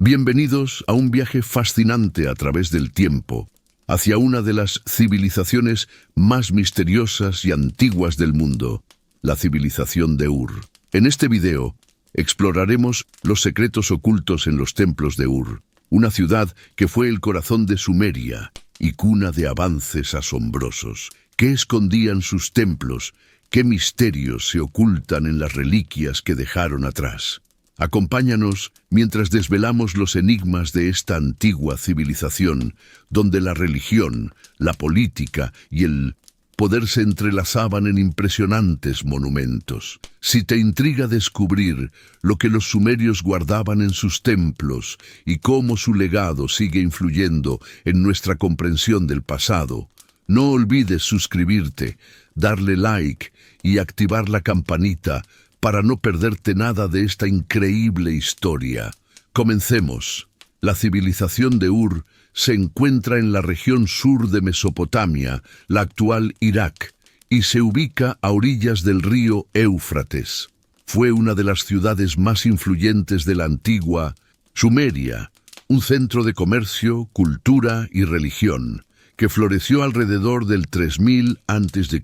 Bienvenidos a un viaje fascinante a través del tiempo, hacia una de las civilizaciones más misteriosas y antiguas del mundo, la civilización de Ur. En este video, exploraremos los secretos ocultos en los templos de Ur, una ciudad que fue el corazón de Sumeria y cuna de avances asombrosos. ¿Qué escondían sus templos? ¿Qué misterios se ocultan en las reliquias que dejaron atrás? Acompáñanos mientras desvelamos los enigmas de esta antigua civilización, donde la religión, la política y el poder se entrelazaban en impresionantes monumentos. Si te intriga descubrir lo que los sumerios guardaban en sus templos y cómo su legado sigue influyendo en nuestra comprensión del pasado, no olvides suscribirte, darle like y activar la campanita para no perderte nada de esta increíble historia. Comencemos. La civilización de Ur se encuentra en la región sur de Mesopotamia, la actual Irak, y se ubica a orillas del río Éufrates. Fue una de las ciudades más influyentes de la antigua Sumeria, un centro de comercio, cultura y religión, que floreció alrededor del 3000 a.C.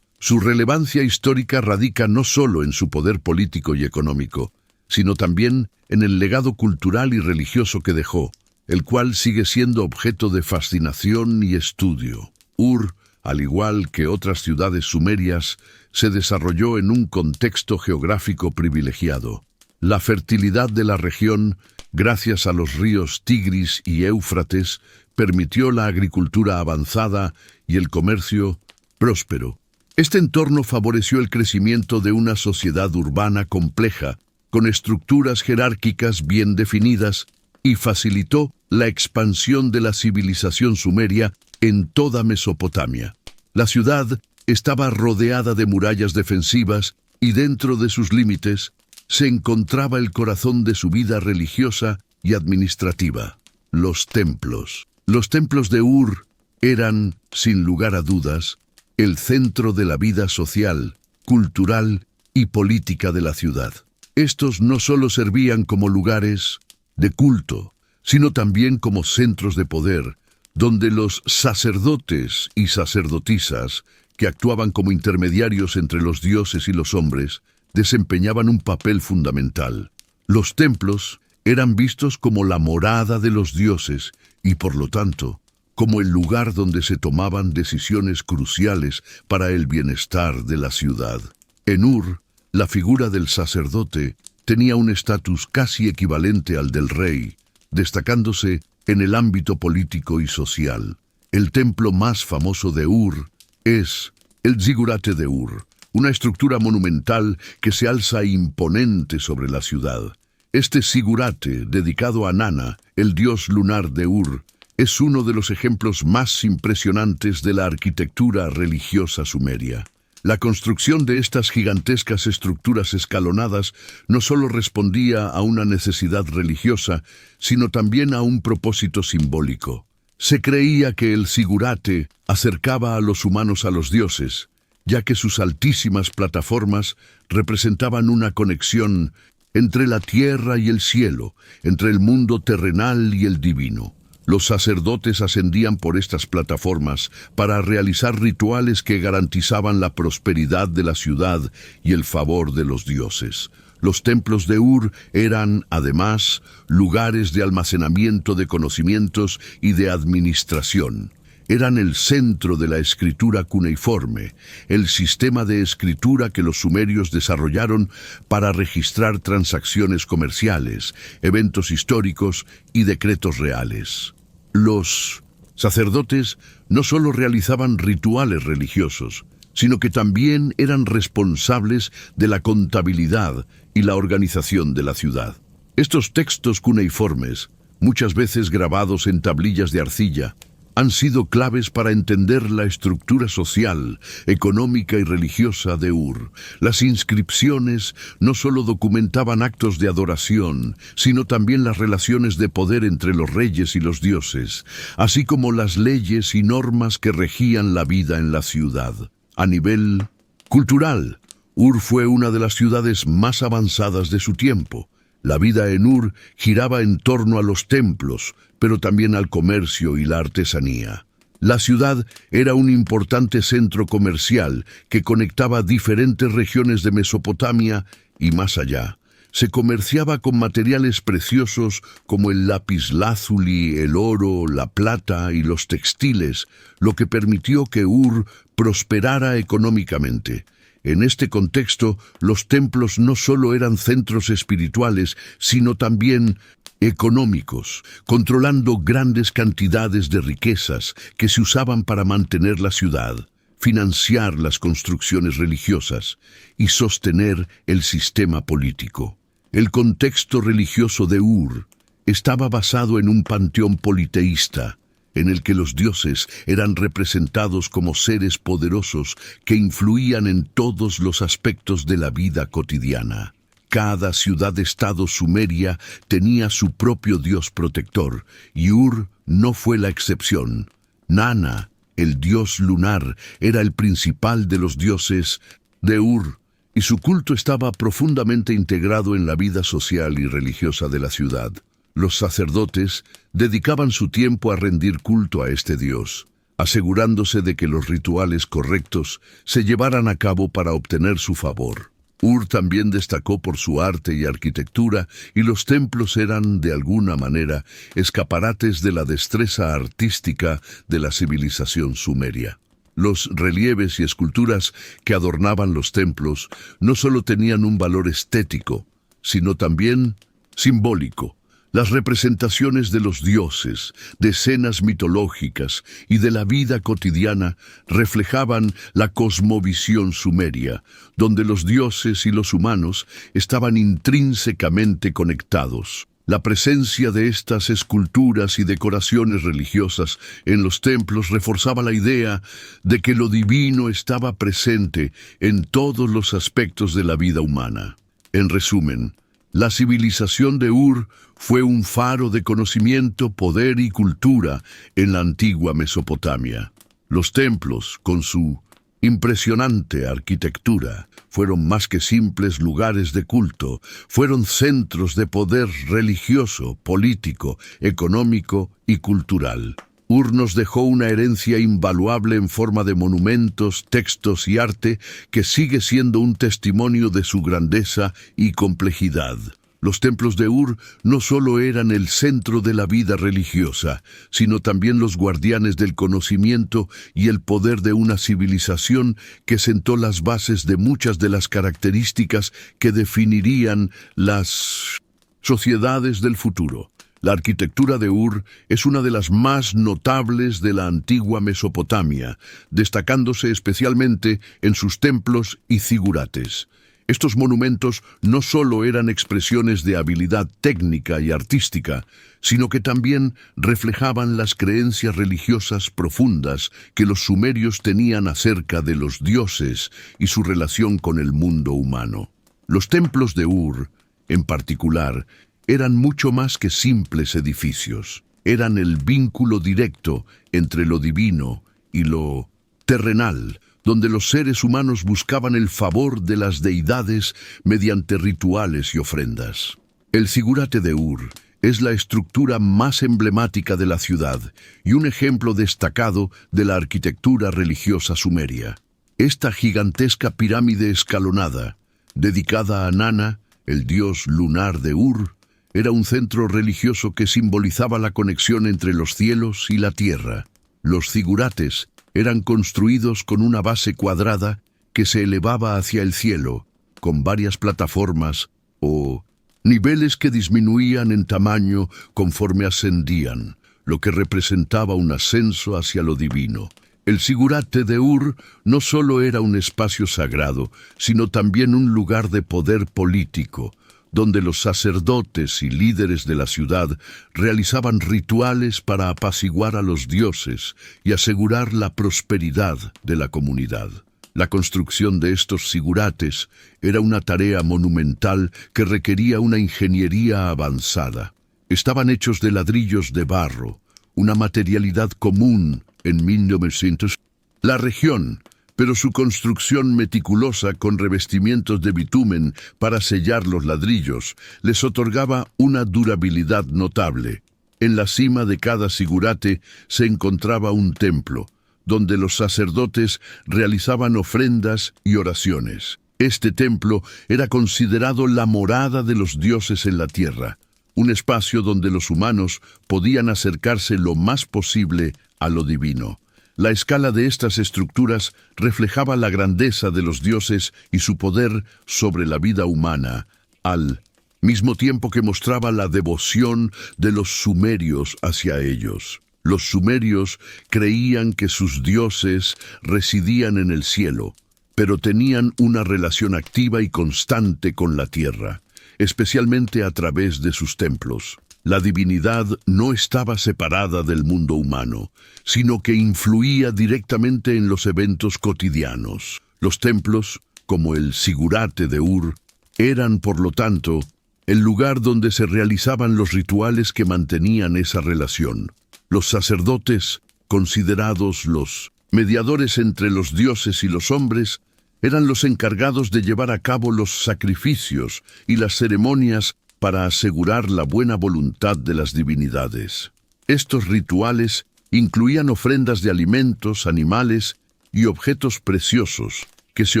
Su relevancia histórica radica no solo en su poder político y económico, sino también en el legado cultural y religioso que dejó, el cual sigue siendo objeto de fascinación y estudio. Ur, al igual que otras ciudades sumerias, se desarrolló en un contexto geográfico privilegiado. La fertilidad de la región, gracias a los ríos Tigris y Éufrates, permitió la agricultura avanzada y el comercio próspero. Este entorno favoreció el crecimiento de una sociedad urbana compleja, con estructuras jerárquicas bien definidas, y facilitó la expansión de la civilización sumeria en toda Mesopotamia. La ciudad estaba rodeada de murallas defensivas y dentro de sus límites se encontraba el corazón de su vida religiosa y administrativa, los templos. Los templos de Ur eran, sin lugar a dudas, el centro de la vida social, cultural y política de la ciudad. Estos no solo servían como lugares de culto, sino también como centros de poder, donde los sacerdotes y sacerdotisas, que actuaban como intermediarios entre los dioses y los hombres, desempeñaban un papel fundamental. Los templos eran vistos como la morada de los dioses y, por lo tanto, como el lugar donde se tomaban decisiones cruciales para el bienestar de la ciudad. En Ur, la figura del sacerdote tenía un estatus casi equivalente al del rey, destacándose en el ámbito político y social. El templo más famoso de Ur es el Zigurate de Ur, una estructura monumental que se alza imponente sobre la ciudad. Este Zigurate, dedicado a Nana, el dios lunar de Ur, es uno de los ejemplos más impresionantes de la arquitectura religiosa sumeria. La construcción de estas gigantescas estructuras escalonadas no solo respondía a una necesidad religiosa, sino también a un propósito simbólico. Se creía que el Zigurate acercaba a los humanos a los dioses, ya que sus altísimas plataformas representaban una conexión entre la tierra y el cielo, entre el mundo terrenal y el divino. Los sacerdotes ascendían por estas plataformas para realizar rituales que garantizaban la prosperidad de la ciudad y el favor de los dioses. Los templos de Ur eran, además, lugares de almacenamiento de conocimientos y de administración. Eran el centro de la escritura cuneiforme, el sistema de escritura que los sumerios desarrollaron para registrar transacciones comerciales, eventos históricos y decretos reales. Los sacerdotes no solo realizaban rituales religiosos, sino que también eran responsables de la contabilidad y la organización de la ciudad. Estos textos cuneiformes, muchas veces grabados en tablillas de arcilla, han sido claves para entender la estructura social, económica y religiosa de Ur. Las inscripciones no solo documentaban actos de adoración, sino también las relaciones de poder entre los reyes y los dioses, así como las leyes y normas que regían la vida en la ciudad. A nivel cultural, Ur fue una de las ciudades más avanzadas de su tiempo, La vida en Ur giraba en torno a los templos, pero también al comercio y la artesanía. La ciudad era un importante centro comercial que conectaba diferentes regiones de Mesopotamia y más allá. Se comerciaba con materiales preciosos como el lapislázuli, el oro, la plata y los textiles, lo que permitió que Ur prosperara económicamente. En este contexto, los templos no solo eran centros espirituales, sino también económicos, controlando grandes cantidades de riquezas que se usaban para mantener la ciudad, financiar las construcciones religiosas y sostener el sistema político. El contexto religioso de Ur estaba basado en un panteón politeísta, en el que los dioses eran representados como seres poderosos que influían en todos los aspectos de la vida cotidiana. Cada ciudad-estado sumeria tenía su propio dios protector, y Ur no fue la excepción. Nana, el dios lunar, era el principal de los dioses de Ur, y su culto estaba profundamente integrado en la vida social y religiosa de la ciudad. Los sacerdotes dedicaban su tiempo a rendir culto a este dios, asegurándose de que los rituales correctos se llevaran a cabo para obtener su favor. Ur también destacó por su arte y arquitectura, y los templos eran, de alguna manera, escaparates de la destreza artística de la civilización sumeria. Los relieves y esculturas que adornaban los templos no solo tenían un valor estético, sino también simbólico. Las representaciones de los dioses, de escenas mitológicas y de la vida cotidiana reflejaban la cosmovisión sumeria, donde los dioses y los humanos estaban intrínsecamente conectados. La presencia de estas esculturas y decoraciones religiosas en los templos reforzaba la idea de que lo divino estaba presente en todos los aspectos de la vida humana. En resumen, la civilización de Ur fue un faro de conocimiento, poder y cultura en la antigua Mesopotamia. Los templos, con su impresionante arquitectura, fueron más que simples lugares de culto, fueron centros de poder religioso, político, económico y cultural. Ur nos dejó una herencia invaluable en forma de monumentos, textos y arte que sigue siendo un testimonio de su grandeza y complejidad. Los templos de Ur no solo eran el centro de la vida religiosa, sino también los guardianes del conocimiento y el poder de una civilización que sentó las bases de muchas de las características que definirían las sociedades del futuro. La arquitectura de Ur es una de las más notables de la antigua Mesopotamia, destacándose especialmente en sus templos y zigurates. Estos monumentos no solo eran expresiones de habilidad técnica y artística, sino que también reflejaban las creencias religiosas profundas que los sumerios tenían acerca de los dioses y su relación con el mundo humano. Los templos de Ur, en particular, eran mucho más que simples edificios. Eran el vínculo directo entre lo divino y lo terrenal, donde los seres humanos buscaban el favor de las deidades mediante rituales y ofrendas. El zigurate de Ur es la estructura más emblemática de la ciudad y un ejemplo destacado de la arquitectura religiosa sumeria. Esta gigantesca pirámide escalonada, dedicada a Nana, el dios lunar de Ur, era un centro religioso que simbolizaba la conexión entre los cielos y la tierra. Los zigurates eran construidos con una base cuadrada que se elevaba hacia el cielo, con varias plataformas o niveles que disminuían en tamaño conforme ascendían, lo que representaba un ascenso hacia lo divino. El zigurate de Ur no solo era un espacio sagrado, sino también un lugar de poder político, donde los sacerdotes y líderes de la ciudad realizaban rituales para apaciguar a los dioses y asegurar la prosperidad de la comunidad. La construcción de estos zigurates era una tarea monumental que requería una ingeniería avanzada. Estaban hechos de ladrillos de barro, una materialidad común en 1900. La región pero su construcción meticulosa con revestimientos de bitumen para sellar los ladrillos les otorgaba una durabilidad notable. En la cima de cada zigurate se encontraba un templo, donde los sacerdotes realizaban ofrendas y oraciones. Este templo era considerado la morada de los dioses en la tierra, un espacio donde los humanos podían acercarse lo más posible a lo divino. La escala de estas estructuras reflejaba la grandeza de los dioses y su poder sobre la vida humana, al mismo tiempo que mostraba la devoción de los sumerios hacia ellos. Los sumerios creían que sus dioses residían en el cielo, pero tenían una relación activa y constante con la tierra, especialmente a través de sus templos. La divinidad no estaba separada del mundo humano, sino que influía directamente en los eventos cotidianos. Los templos, como el zigurate de Ur, eran, por lo tanto, el lugar donde se realizaban los rituales que mantenían esa relación. Los sacerdotes, considerados los mediadores entre los dioses y los hombres, eran los encargados de llevar a cabo los sacrificios y las ceremonias para asegurar la buena voluntad de las divinidades. Estos rituales incluían ofrendas de alimentos, animales y objetos preciosos que se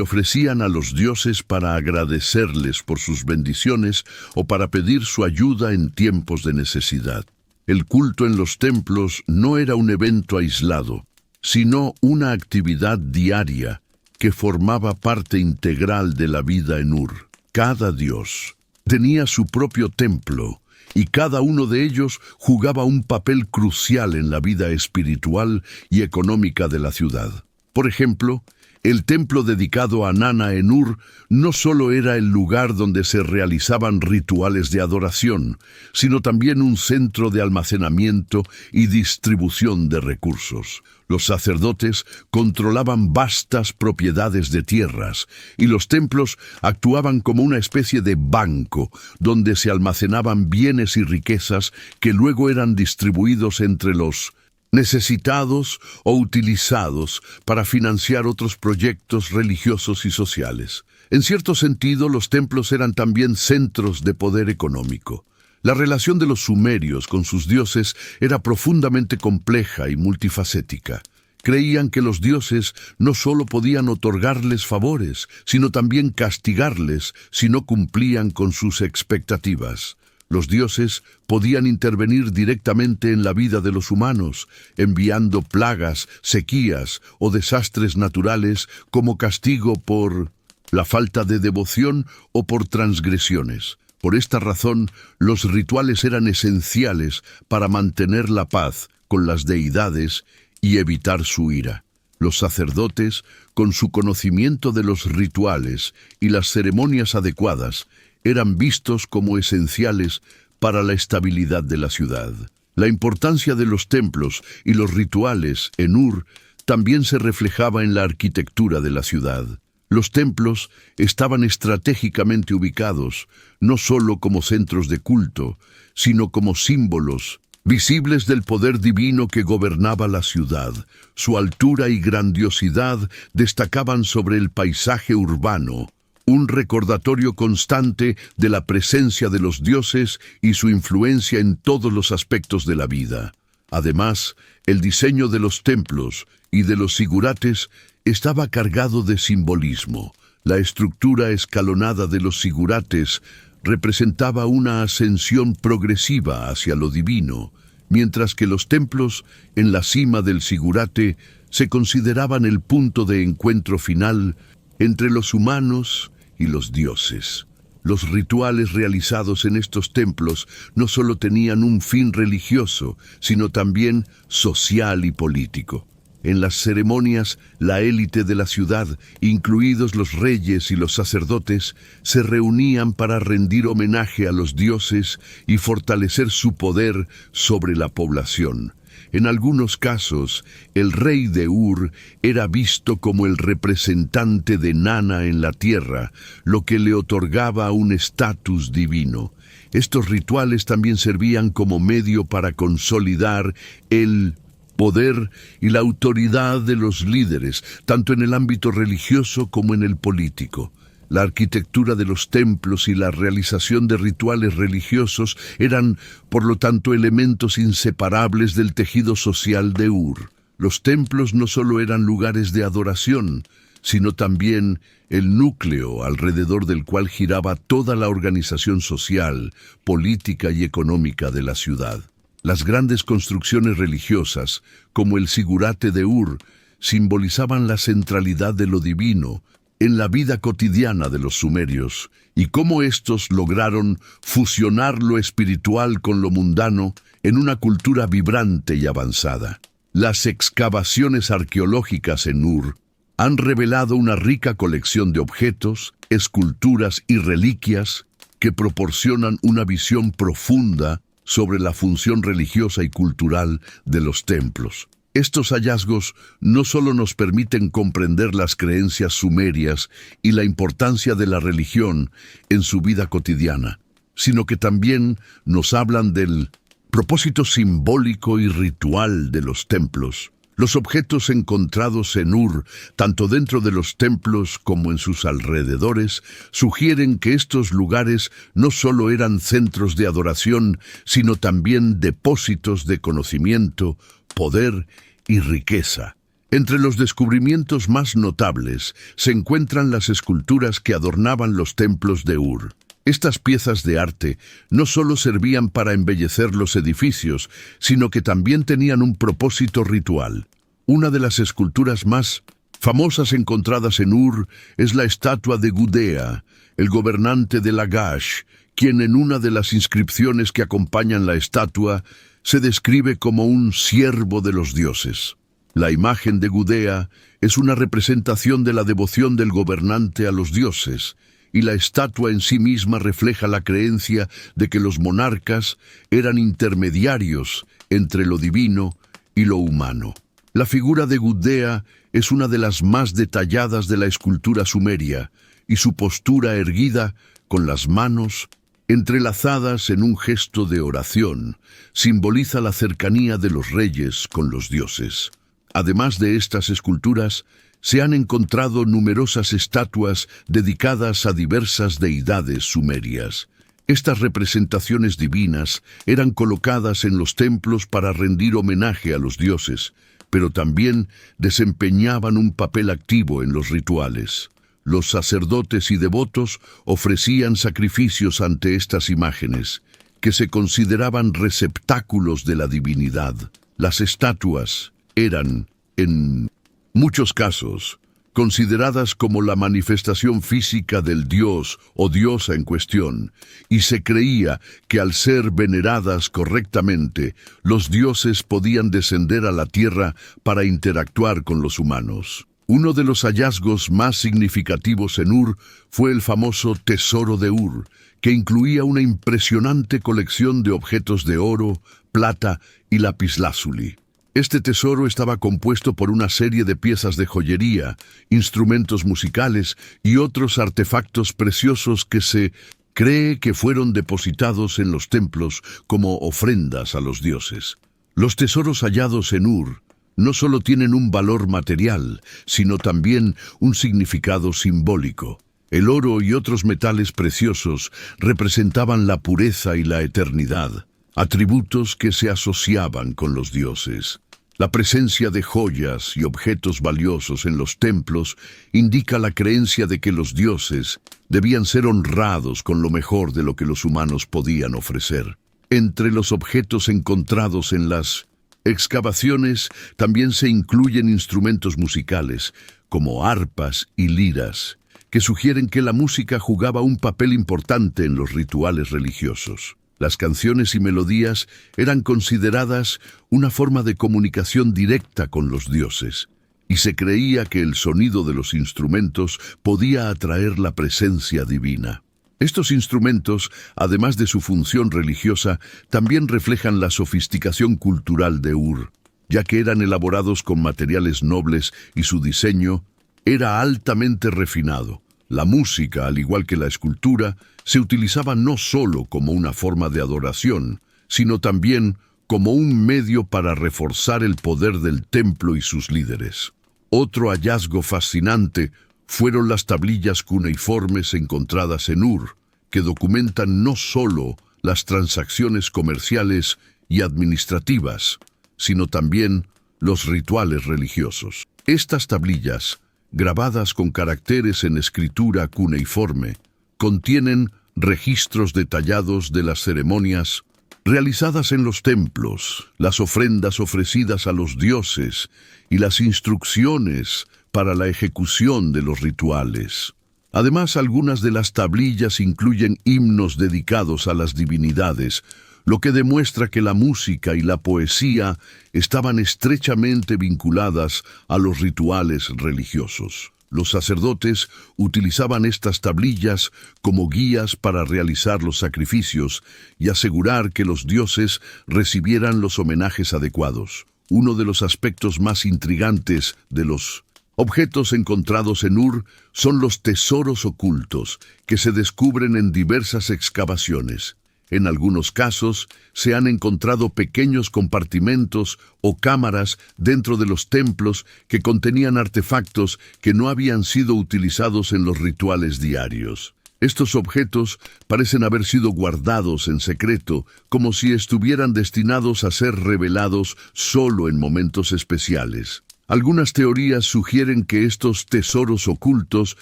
ofrecían a los dioses para agradecerles por sus bendiciones o para pedir su ayuda en tiempos de necesidad. El culto en los templos no era un evento aislado, sino una actividad diaria que formaba parte integral de la vida en Ur. Cada dios tenía su propio templo, y cada uno de ellos jugaba un papel crucial en la vida espiritual y económica de la ciudad. Por ejemplo, el templo dedicado a Nana en Ur no solo era el lugar donde se realizaban rituales de adoración, sino también un centro de almacenamiento y distribución de recursos. Los sacerdotes controlaban vastas propiedades de tierras, y los templos actuaban como una especie de banco, donde se almacenaban bienes y riquezas que luego eran distribuidos entre los necesitados o utilizados para financiar otros proyectos religiosos y sociales. En cierto sentido, los templos eran también centros de poder económico. La relación de los sumerios con sus dioses era profundamente compleja y multifacética. Creían que los dioses no solo podían otorgarles favores, sino también castigarles si no cumplían con sus expectativas. Los dioses podían intervenir directamente en la vida de los humanos, enviando plagas, sequías o desastres naturales como castigo por la falta de devoción o por transgresiones. Por esta razón, los rituales eran esenciales para mantener la paz con las deidades y evitar su ira. Los sacerdotes, con su conocimiento de los rituales y las ceremonias adecuadas, eran vistos como esenciales para la estabilidad de la ciudad. La importancia de los templos y los rituales en Ur también se reflejaba en la arquitectura de la ciudad. Los templos estaban estratégicamente ubicados, no solo como centros de culto, sino como símbolos visibles del poder divino que gobernaba la ciudad. Su altura y grandiosidad destacaban sobre el paisaje urbano, un recordatorio constante de la presencia de los dioses y su influencia en todos los aspectos de la vida. Además, el diseño de los templos y de los zigurates estaba cargado de simbolismo. La estructura escalonada de los zigurates representaba una ascensión progresiva hacia lo divino, mientras que los templos en la cima del zigurate se consideraban el punto de encuentro final entre los humanos y los dioses. Los rituales realizados en estos templos no solo tenían un fin religioso, sino también social y político. En las ceremonias, la élite de la ciudad, incluidos los reyes y los sacerdotes, se reunían para rendir homenaje a los dioses y fortalecer su poder sobre la población. En algunos casos, el rey de Ur era visto como el representante de Nana en la tierra, lo que le otorgaba un estatus divino. Estos rituales también servían como medio para consolidar el poder y la autoridad de los líderes, tanto en el ámbito religioso como en el político. La arquitectura de los templos y la realización de rituales religiosos eran, por lo tanto, elementos inseparables del tejido social de Ur. Los templos no solo eran lugares de adoración, sino también el núcleo alrededor del cual giraba toda la organización social, política y económica de la ciudad. Las grandes construcciones religiosas, como el Sigurate de Ur, simbolizaban la centralidad de lo divino en la vida cotidiana de los sumerios, y cómo éstos lograron fusionar lo espiritual con lo mundano en una cultura vibrante y avanzada. Las excavaciones arqueológicas en Ur han revelado una rica colección de objetos, esculturas y reliquias que proporcionan una visión profunda sobre la función religiosa y cultural de los templos. Estos hallazgos no solo nos permiten comprender las creencias sumerias y la importancia de la religión en su vida cotidiana, sino que también nos hablan del propósito simbólico y ritual de los templos. Los objetos encontrados en Ur, tanto dentro de los templos como en sus alrededores, sugieren que estos lugares no solo eran centros de adoración, sino también depósitos de conocimiento, poder y riqueza. Entre los descubrimientos más notables se encuentran las esculturas que adornaban los templos de Ur. Estas piezas de arte no solo servían para embellecer los edificios, sino que también tenían un propósito ritual. Una de las esculturas más famosas encontradas en Ur es la estatua de Gudea, el gobernante de Lagash, quien en una de las inscripciones que acompañan la estatua se describe como un siervo de los dioses. La imagen de Gudea es una representación de la devoción del gobernante a los dioses, y la estatua en sí misma refleja la creencia de que los monarcas eran intermediarios entre lo divino y lo humano. La figura de Gudea es una de las más detalladas de la escultura sumeria, y su postura erguida, con las manos entrelazadas en un gesto de oración, simboliza la cercanía de los reyes con los dioses. Además de estas esculturas, se han encontrado numerosas estatuas dedicadas a diversas deidades sumerias. Estas representaciones divinas eran colocadas en los templos para rendir homenaje a los dioses, pero también desempeñaban un papel activo en los rituales. Los sacerdotes y devotos ofrecían sacrificios ante estas imágenes, que se consideraban receptáculos de la divinidad. Las estatuas eran, en muchos casos, consideradas como la manifestación física del dios o diosa en cuestión, y se creía que al ser veneradas correctamente, los dioses podían descender a la tierra para interactuar con los humanos. Uno de los hallazgos más significativos en Ur fue el famoso Tesoro de Ur, que incluía una impresionante colección de objetos de oro, plata y lapislázuli. Este tesoro estaba compuesto por una serie de piezas de joyería, instrumentos musicales y otros artefactos preciosos que se cree que fueron depositados en los templos como ofrendas a los dioses. Los tesoros hallados en Ur no solo tienen un valor material, sino también un significado simbólico. El oro y otros metales preciosos representaban la pureza y la eternidad, atributos que se asociaban con los dioses. La presencia de joyas y objetos valiosos en los templos indica la creencia de que los dioses debían ser honrados con lo mejor de lo que los humanos podían ofrecer. Entre los objetos encontrados en las excavaciones también se incluyen instrumentos musicales, como arpas y liras, que sugieren que la música jugaba un papel importante en los rituales religiosos. Las canciones y melodías eran consideradas una forma de comunicación directa con los dioses, y se creía que el sonido de los instrumentos podía atraer la presencia divina. Estos instrumentos, además de su función religiosa, también reflejan la sofisticación cultural de Ur, ya que eran elaborados con materiales nobles y su diseño era altamente refinado. La música, al igual que la escultura, se utilizaba no solo como una forma de adoración, sino también como un medio para reforzar el poder del templo y sus líderes. Otro hallazgo fascinante fueron las tablillas cuneiformes encontradas en Ur, que documentan no solo las transacciones comerciales y administrativas, sino también los rituales religiosos. Estas tablillas, grabadas con caracteres en escritura cuneiforme, contienen registros detallados de las ceremonias realizadas en los templos, las ofrendas ofrecidas a los dioses y las instrucciones para la ejecución de los rituales. Además, algunas de las tablillas incluyen himnos dedicados a las divinidades, lo que demuestra que la música y la poesía estaban estrechamente vinculadas a los rituales religiosos. Los sacerdotes utilizaban estas tablillas como guías para realizar los sacrificios y asegurar que los dioses recibieran los homenajes adecuados. Uno de los aspectos más intrigantes de los objetos encontrados en Ur son los tesoros ocultos que se descubren en diversas excavaciones. En algunos casos, se han encontrado pequeños compartimentos o cámaras dentro de los templos que contenían artefactos que no habían sido utilizados en los rituales diarios. Estos objetos parecen haber sido guardados en secreto, como si estuvieran destinados a ser revelados solo en momentos especiales. Algunas teorías sugieren que estos tesoros ocultos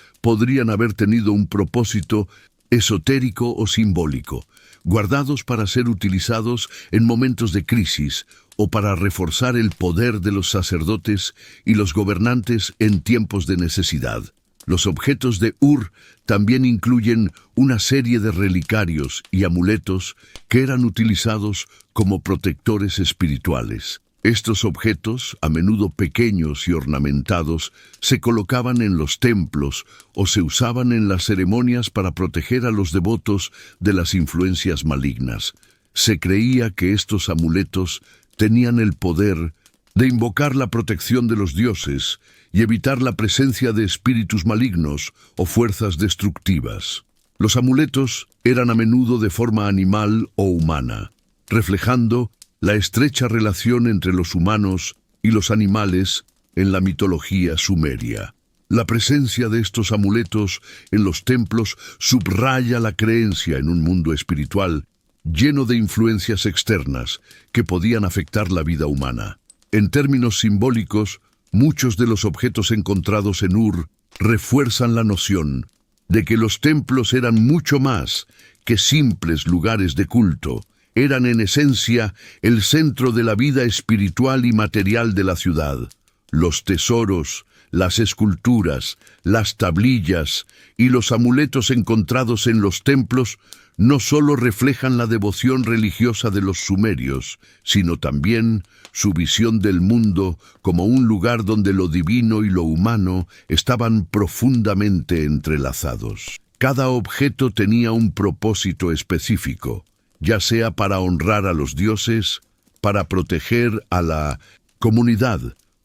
podrían haber tenido un propósito esotérico o simbólico, guardados para ser utilizados en momentos de crisis o para reforzar el poder de los sacerdotes y los gobernantes en tiempos de necesidad. Los objetos de Ur también incluyen una serie de relicarios y amuletos que eran utilizados como protectores espirituales. Estos objetos, a menudo pequeños y ornamentados, se colocaban en los templos o se usaban en las ceremonias para proteger a los devotos de las influencias malignas. Se creía que estos amuletos tenían el poder de invocar la protección de los dioses y evitar la presencia de espíritus malignos o fuerzas destructivas. Los amuletos eran a menudo de forma animal o humana, reflejando la estrecha relación entre los humanos y los animales en la mitología sumeria. La presencia de estos amuletos en los templos subraya la creencia en un mundo espiritual lleno de influencias externas que podían afectar la vida humana. En términos simbólicos, muchos de los objetos encontrados en Ur refuerzan la noción de que los templos eran mucho más que simples lugares de culto. Eran en esencia el centro de la vida espiritual y material de la ciudad. Los tesoros, las esculturas, las tablillas y los amuletos encontrados en los templos no solo reflejan la devoción religiosa de los sumerios, sino también su visión del mundo como un lugar donde lo divino y lo humano estaban profundamente entrelazados. Cada objeto tenía un propósito específico, ya sea para honrar a los dioses, para proteger a la comunidad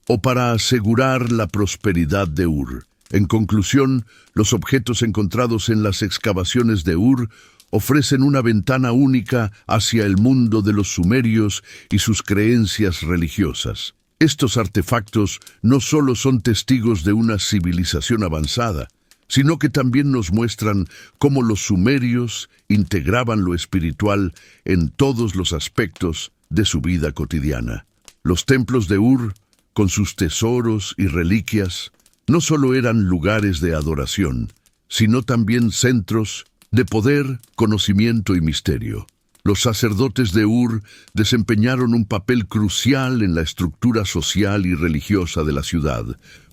o para asegurar la prosperidad de Ur. En conclusión, los objetos encontrados en las excavaciones de Ur ofrecen una ventana única hacia el mundo de los sumerios y sus creencias religiosas. Estos artefactos no solo son testigos de una civilización avanzada, sino que también nos muestran cómo los sumerios integraban lo espiritual en todos los aspectos de su vida cotidiana. Los templos de Ur, con sus tesoros y reliquias, no solo eran lugares de adoración, sino también centros de poder, conocimiento y misterio. Los sacerdotes de Ur desempeñaron un papel crucial en la estructura social y religiosa de la ciudad,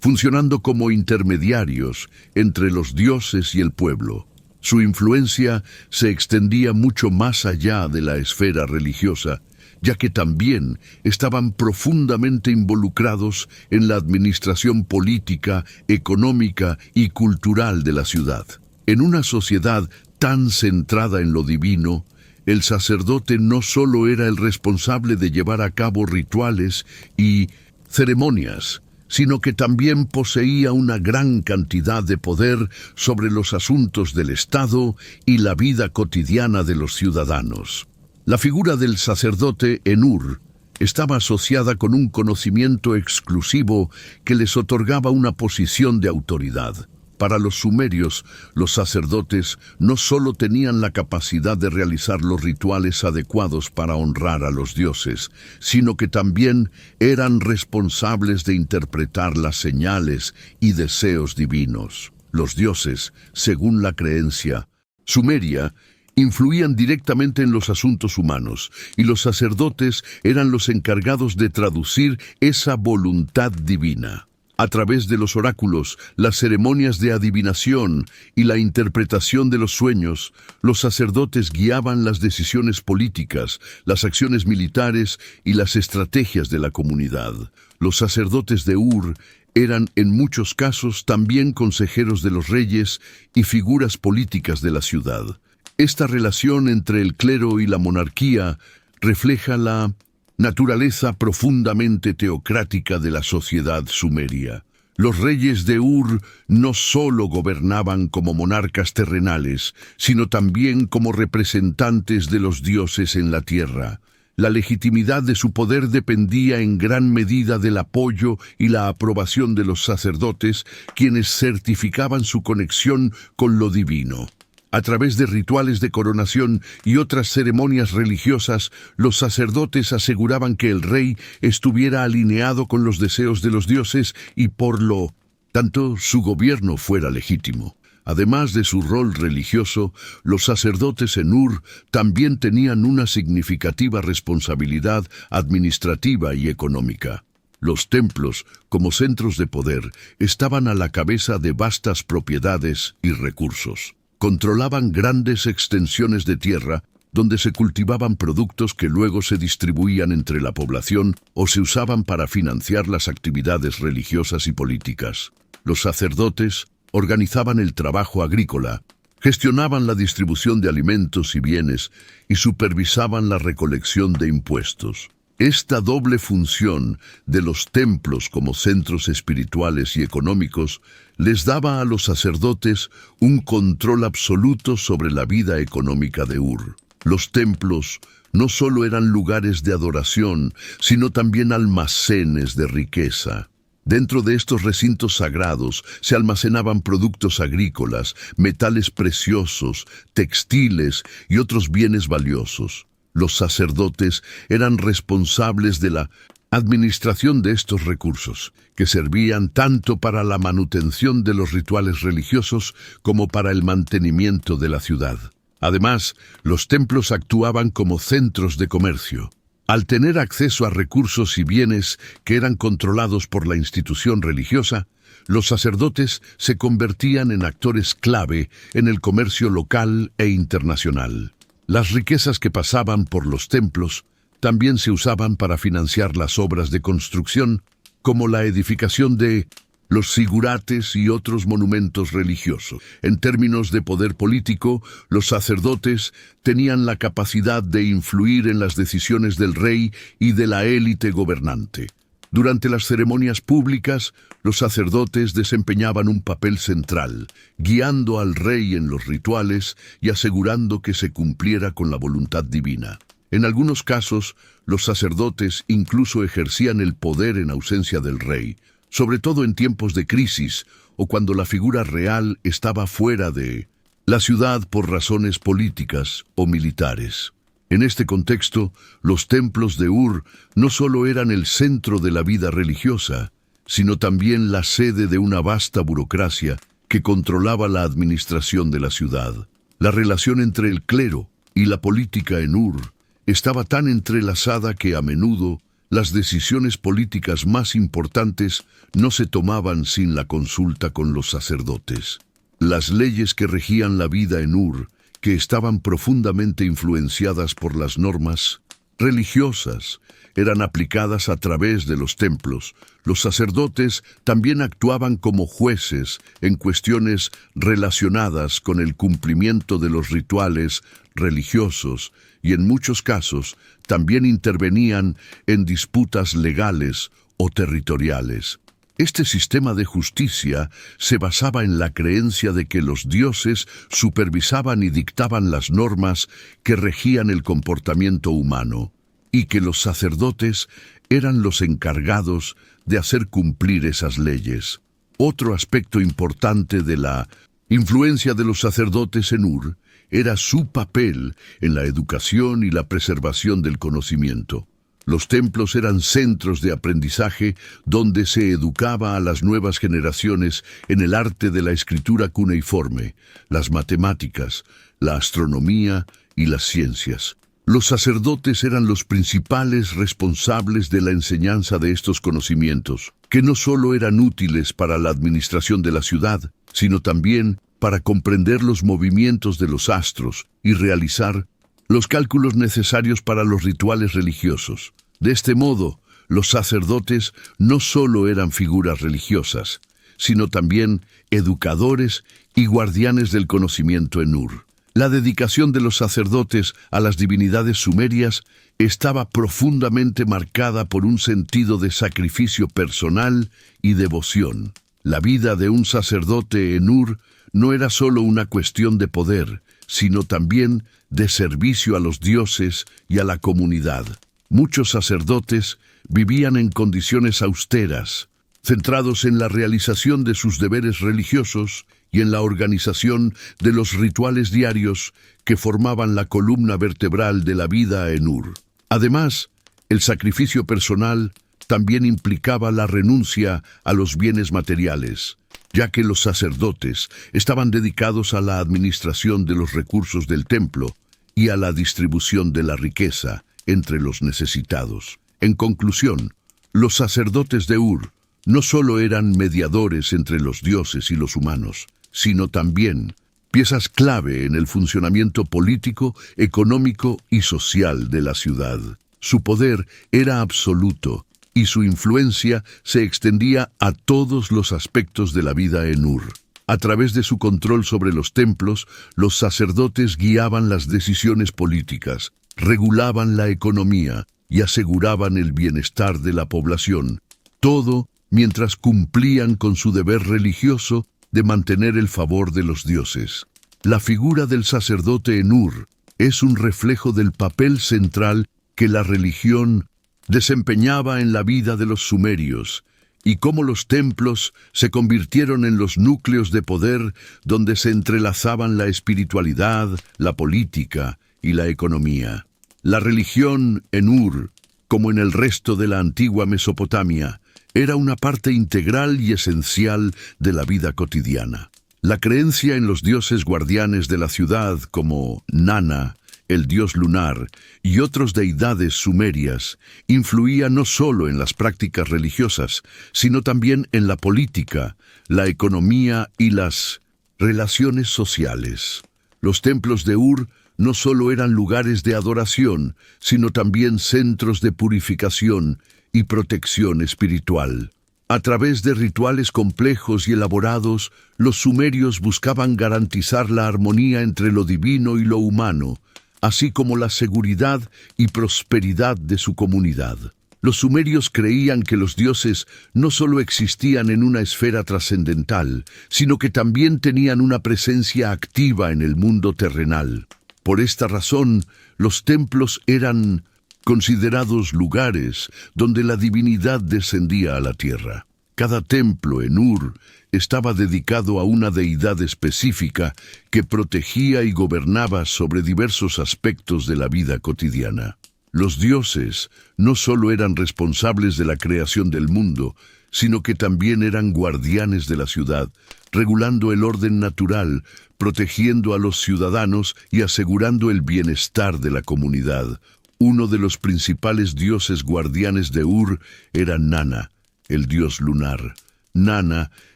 funcionando como intermediarios entre los dioses y el pueblo. Su influencia se extendía mucho más allá de la esfera religiosa, ya que también estaban profundamente involucrados en la administración política, económica y cultural de la ciudad. En una sociedad tan centrada en lo divino, el sacerdote no solo era el responsable de llevar a cabo rituales y ceremonias, sino que también poseía una gran cantidad de poder sobre los asuntos del Estado y la vida cotidiana de los ciudadanos. La figura del sacerdote en Ur estaba asociada con un conocimiento exclusivo que les otorgaba una posición de autoridad. Para los sumerios, los sacerdotes no solo tenían la capacidad de realizar los rituales adecuados para honrar a los dioses, sino que también eran responsables de interpretar las señales y deseos divinos. Los dioses, según la creencia sumeria, influían directamente en los asuntos humanos, y los sacerdotes eran los encargados de traducir esa voluntad divina. A través de los oráculos, las ceremonias de adivinación y la interpretación de los sueños, los sacerdotes guiaban las decisiones políticas, las acciones militares y las estrategias de la comunidad. Los sacerdotes de Ur eran en muchos casos también consejeros de los reyes y figuras políticas de la ciudad. Esta relación entre el clero y la monarquía refleja la naturaleza profundamente teocrática de la sociedad sumeria. Los reyes de Ur no solo gobernaban como monarcas terrenales, sino también como representantes de los dioses en la tierra. La legitimidad de su poder dependía en gran medida del apoyo y la aprobación de los sacerdotes, quienes certificaban su conexión con lo divino. A través de rituales de coronación y otras ceremonias religiosas, los sacerdotes aseguraban que el rey estuviera alineado con los deseos de los dioses y por lo tanto su gobierno fuera legítimo. Además de su rol religioso, los sacerdotes en Ur también tenían una significativa responsabilidad administrativa y económica. Los templos, como centros de poder, estaban a la cabeza de vastas propiedades y recursos. Controlaban grandes extensiones de tierra donde se cultivaban productos que luego se distribuían entre la población o se usaban para financiar las actividades religiosas y políticas. Los sacerdotes organizaban el trabajo agrícola, gestionaban la distribución de alimentos y bienes y supervisaban la recolección de impuestos. Esta doble función de los templos como centros espirituales y económicos les daba a los sacerdotes un control absoluto sobre la vida económica de Ur. Los templos no solo eran lugares de adoración, sino también almacenes de riqueza. Dentro de estos recintos sagrados se almacenaban productos agrícolas, metales preciosos, textiles y otros bienes valiosos. Los sacerdotes eran responsables de la administración de estos recursos, que servían tanto para la manutención de los rituales religiosos como para el mantenimiento de la ciudad. Además, los templos actuaban como centros de comercio. Al tener acceso a recursos y bienes que eran controlados por la institución religiosa, los sacerdotes se convertían en actores clave en el comercio local e internacional. Las riquezas que pasaban por los templos también se usaban para financiar las obras de construcción, como la edificación de los zigurates y otros monumentos religiosos. En términos de poder político, los sacerdotes tenían la capacidad de influir en las decisiones del rey y de la élite gobernante. Durante las ceremonias públicas, los sacerdotes desempeñaban un papel central, guiando al rey en los rituales y asegurando que se cumpliera con la voluntad divina. En algunos casos, los sacerdotes incluso ejercían el poder en ausencia del rey, sobre todo en tiempos de crisis o cuando la figura real estaba fuera de la ciudad por razones políticas o militares. En este contexto, los templos de Ur no solo eran el centro de la vida religiosa, sino también la sede de una vasta burocracia que controlaba la administración de la ciudad. La relación entre el clero y la política en Ur estaba tan entrelazada que a menudo las decisiones políticas más importantes no se tomaban sin la consulta con los sacerdotes. Las leyes que regían la vida en Ur, que estaban profundamente influenciadas por las normas religiosas, eran aplicadas a través de los templos. Los sacerdotes también actuaban como jueces en cuestiones relacionadas con el cumplimiento de los rituales religiosos y en muchos casos también intervenían en disputas legales o territoriales. Este sistema de justicia se basaba en la creencia de que los dioses supervisaban y dictaban las normas que regían el comportamiento humano, y que los sacerdotes eran los encargados de hacer cumplir esas leyes. Otro aspecto importante de la influencia de los sacerdotes en Ur era su papel en la educación y la preservación del conocimiento. Los templos eran centros de aprendizaje donde se educaba a las nuevas generaciones en el arte de la escritura cuneiforme, las matemáticas, la astronomía y las ciencias. Los sacerdotes eran los principales responsables de la enseñanza de estos conocimientos, que no solo eran útiles para la administración de la ciudad, sino también para comprender los movimientos de los astros y realizar los cálculos necesarios para los rituales religiosos. De este modo, los sacerdotes no solo eran figuras religiosas, sino también educadores y guardianes del conocimiento en Ur. La dedicación de los sacerdotes a las divinidades sumerias estaba profundamente marcada por un sentido de sacrificio personal y devoción. La vida de un sacerdote en Ur no era solo una cuestión de poder, sino también de servicio a los dioses y a la comunidad. Muchos sacerdotes vivían en condiciones austeras, centrados en la realización de sus deberes religiosos y en la organización de los rituales diarios que formaban la columna vertebral de la vida en Ur. Además, el sacrificio personal también implicaba la renuncia a los bienes materiales, ya que los sacerdotes estaban dedicados a la administración de los recursos del templo y a la distribución de la riqueza entre los necesitados. En conclusión, los sacerdotes de Ur no solo eran mediadores entre los dioses y los humanos, sino también piezas clave en el funcionamiento político, económico y social de la ciudad. Su poder era absoluto y su influencia se extendía a todos los aspectos de la vida en Ur. A través de su control sobre los templos, los sacerdotes guiaban las decisiones políticas, regulaban la economía y aseguraban el bienestar de la población, todo mientras cumplían con su deber religioso de mantener el favor de los dioses. La figura del sacerdote en Ur es un reflejo del papel central que la religión desempeñaba en la vida de los sumerios y cómo los templos se convirtieron en los núcleos de poder donde se entrelazaban la espiritualidad, la política y la economía. La religión en Ur, como en el resto de la antigua Mesopotamia, era una parte integral y esencial de la vida cotidiana. La creencia en los dioses guardianes de la ciudad como Nana, el dios lunar, y otras deidades sumerias, influía no solo en las prácticas religiosas, sino también en la política, la economía y las relaciones sociales. Los templos de Ur no solo eran lugares de adoración, sino también centros de purificación y protección espiritual. A través de rituales complejos y elaborados, los sumerios buscaban garantizar la armonía entre lo divino y lo humano, así como la seguridad y prosperidad de su comunidad. Los sumerios creían que los dioses no solo existían en una esfera trascendental, sino que también tenían una presencia activa en el mundo terrenal. Por esta razón, los templos eran considerados lugares donde la divinidad descendía a la tierra. Cada templo en Ur estaba dedicado a una deidad específica que protegía y gobernaba sobre diversos aspectos de la vida cotidiana. Los dioses no solo eran responsables de la creación del mundo, sino que también eran guardianes de la ciudad, regulando el orden natural, protegiendo a los ciudadanos y asegurando el bienestar de la comunidad. Uno de los principales dioses guardianes de Ur era Nana, el dios lunar. Nana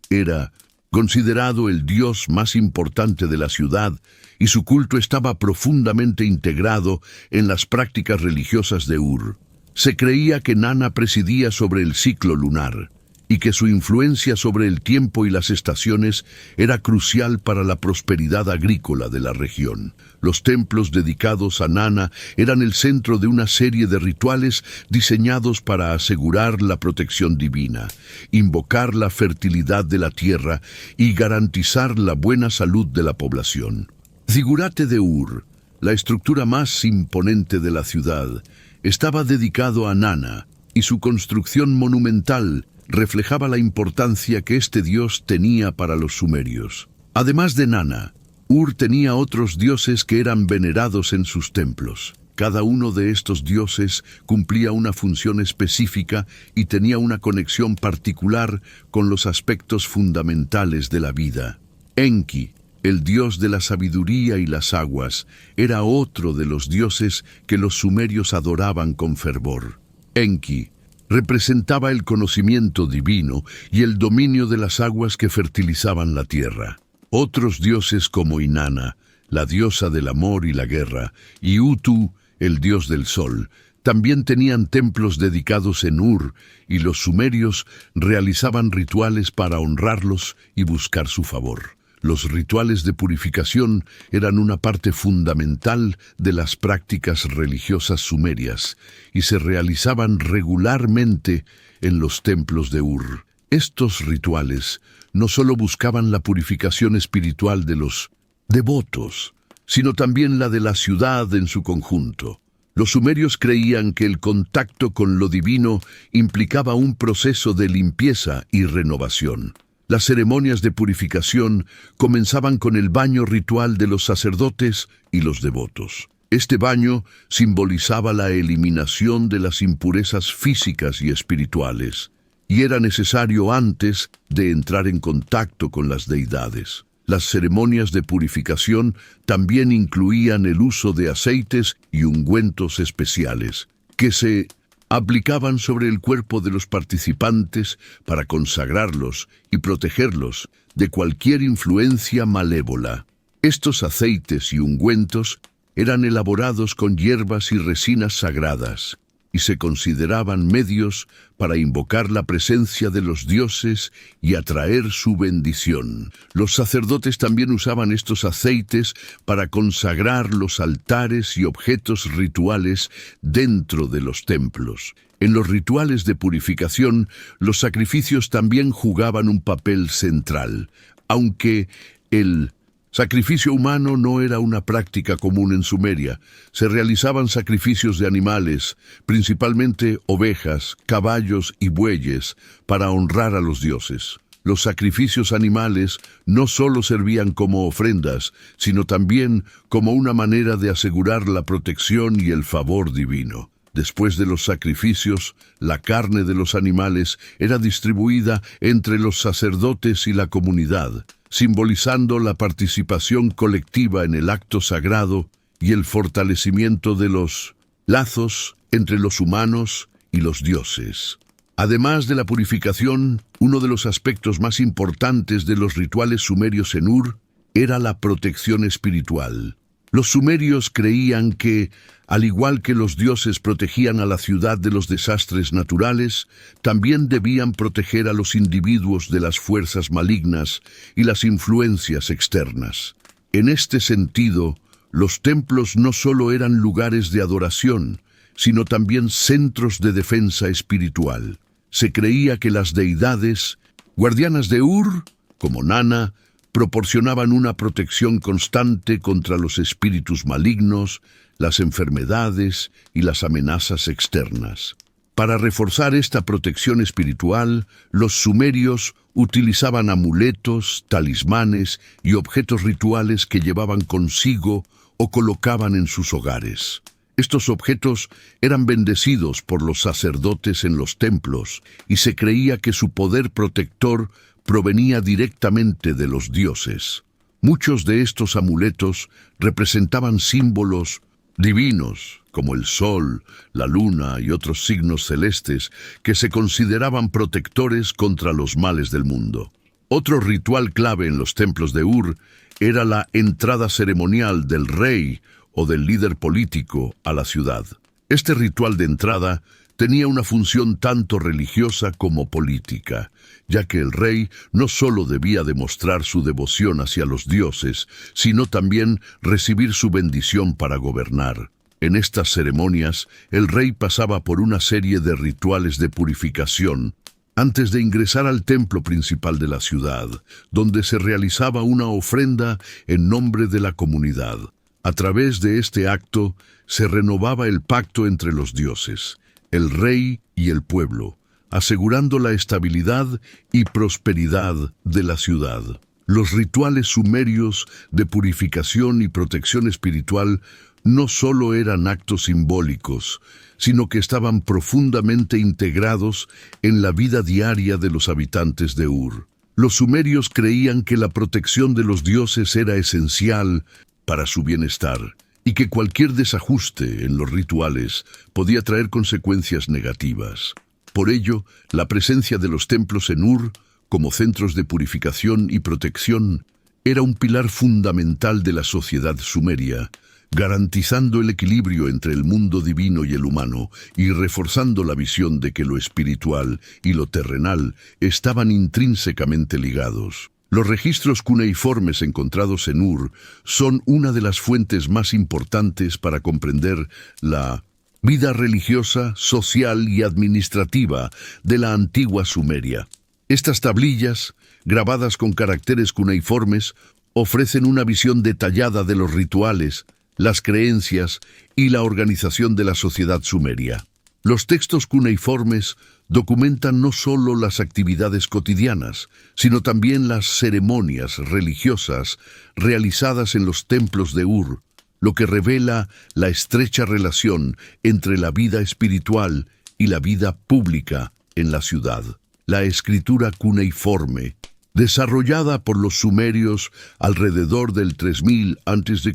era considerado el dios más importante de la ciudad y su culto estaba profundamente integrado en las prácticas religiosas de Ur. Se creía que Nana presidía sobre el ciclo lunar, y que su influencia sobre el tiempo y las estaciones era crucial para la prosperidad agrícola de la región. Los templos dedicados a Nana eran el centro de una serie de rituales diseñados para asegurar la protección divina, invocar la fertilidad de la tierra y garantizar la buena salud de la población. Zigurate de Ur, la estructura más imponente de la ciudad, estaba dedicado a Nana, y su construcción monumental reflejaba la importancia que este dios tenía para los sumerios. Además de Nana, Ur tenía otros dioses que eran venerados en sus templos. Cada uno de estos dioses cumplía una función específica y tenía una conexión particular con los aspectos fundamentales de la vida. Enki, el dios de la sabiduría y las aguas, era otro de los dioses que los sumerios adoraban con fervor. Enki representaba el conocimiento divino y el dominio de las aguas que fertilizaban la tierra. Otros dioses como Inanna, la diosa del amor y la guerra, y Utu, el dios del sol, también tenían templos dedicados en Ur, y los sumerios realizaban rituales para honrarlos y buscar su favor. Los rituales de purificación eran una parte fundamental de las prácticas religiosas sumerias y se realizaban regularmente en los templos de Ur. Estos rituales no solo buscaban la purificación espiritual de los devotos, sino también la de la ciudad en su conjunto. Los sumerios creían que el contacto con lo divino implicaba un proceso de limpieza y renovación. Las ceremonias de purificación comenzaban con el baño ritual de los sacerdotes y los devotos. Este baño simbolizaba la eliminación de las impurezas físicas y espirituales, y era necesario antes de entrar en contacto con las deidades. Las ceremonias de purificación también incluían el uso de aceites y ungüentos especiales, que se aplicaban sobre el cuerpo de los participantes para consagrarlos y protegerlos de cualquier influencia malévola. Estos aceites y ungüentos eran elaborados con hierbas y resinas sagradas y se consideraban medios para invocar la presencia de los dioses y atraer su bendición. Los sacerdotes también usaban estos aceites para consagrar los altares y objetos rituales dentro de los templos. En los rituales de purificación, los sacrificios también jugaban un papel central, aunque el sacrificio humano no era una práctica común en Sumeria. Se realizaban sacrificios de animales, principalmente ovejas, caballos y bueyes, para honrar a los dioses. Los sacrificios animales no solo servían como ofrendas, sino también como una manera de asegurar la protección y el favor divino. Después de los sacrificios, la carne de los animales era distribuida entre los sacerdotes y la comunidad, simbolizando la participación colectiva en el acto sagrado y el fortalecimiento de los lazos entre los humanos y los dioses. Además de la purificación, uno de los aspectos más importantes de los rituales sumerios en Ur era la protección espiritual. Los sumerios creían que, al igual que los dioses protegían a la ciudad de los desastres naturales, también debían proteger a los individuos de las fuerzas malignas y las influencias externas. En este sentido, los templos no solo eran lugares de adoración, sino también centros de defensa espiritual. Se creía que las deidades, guardianas de Ur, como Nana, proporcionaban una protección constante contra los espíritus malignos, las enfermedades y las amenazas externas. Para reforzar esta protección espiritual, los sumerios utilizaban amuletos, talismanes y objetos rituales que llevaban consigo o colocaban en sus hogares. Estos objetos eran bendecidos por los sacerdotes en los templos y se creía que su poder protector provenía directamente de los dioses. Muchos de estos amuletos representaban símbolos divinos, como el sol, la luna y otros signos celestes que se consideraban protectores contra los males del mundo. Otro ritual clave en los templos de Ur era la entrada ceremonial del rey o del líder político a la ciudad. Este ritual de entrada tenía una función tanto religiosa como política, ya que el rey no solo debía demostrar su devoción hacia los dioses, sino también recibir su bendición para gobernar. En estas ceremonias, el rey pasaba por una serie de rituales de purificación antes de ingresar al templo principal de la ciudad, donde se realizaba una ofrenda en nombre de la comunidad. A través de este acto, se renovaba el pacto entre los dioses, el rey y el pueblo, asegurando la estabilidad y prosperidad de la ciudad. Los rituales sumerios de purificación y protección espiritual no solo eran actos simbólicos, sino que estaban profundamente integrados en la vida diaria de los habitantes de Ur. Los sumerios creían que la protección de los dioses era esencial para su bienestar, y que cualquier desajuste en los rituales podía traer consecuencias negativas. Por ello, la presencia de los templos en Ur, como centros de purificación y protección, era un pilar fundamental de la sociedad sumeria, garantizando el equilibrio entre el mundo divino y el humano y reforzando la visión de que lo espiritual y lo terrenal estaban intrínsecamente ligados. Los registros cuneiformes encontrados en Ur son una de las fuentes más importantes para comprender la vida religiosa, social y administrativa de la antigua Sumeria. Estas tablillas, grabadas con caracteres cuneiformes, ofrecen una visión detallada de los rituales, las creencias y la organización de la sociedad sumeria. Los textos cuneiformes documentan no solo las actividades cotidianas, sino también las ceremonias religiosas realizadas en los templos de Ur, lo que revela la estrecha relación entre la vida espiritual y la vida pública en la ciudad. La escritura cuneiforme, desarrollada por los sumerios alrededor del 3000 a.C.,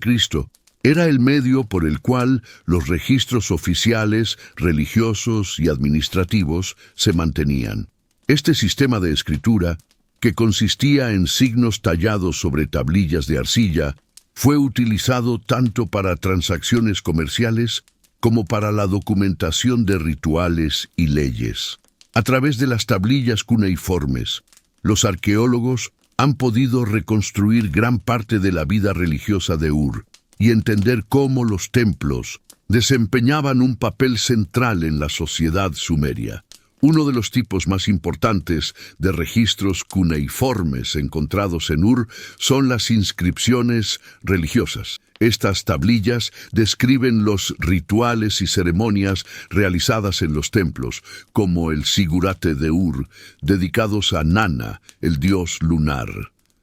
era el medio por el cual los registros oficiales, religiosos y administrativos se mantenían. Este sistema de escritura, que consistía en signos tallados sobre tablillas de arcilla, fue utilizado tanto para transacciones comerciales como para la documentación de rituales y leyes. A través de las tablillas cuneiformes, los arqueólogos han podido reconstruir gran parte de la vida religiosa de Ur y entender cómo los templos desempeñaban un papel central en la sociedad sumeria. Uno de los tipos más importantes de registros cuneiformes encontrados en Ur son las inscripciones religiosas. Estas tablillas describen los rituales y ceremonias realizadas en los templos, como el Sigurate de Ur, dedicados a Nana, el dios lunar.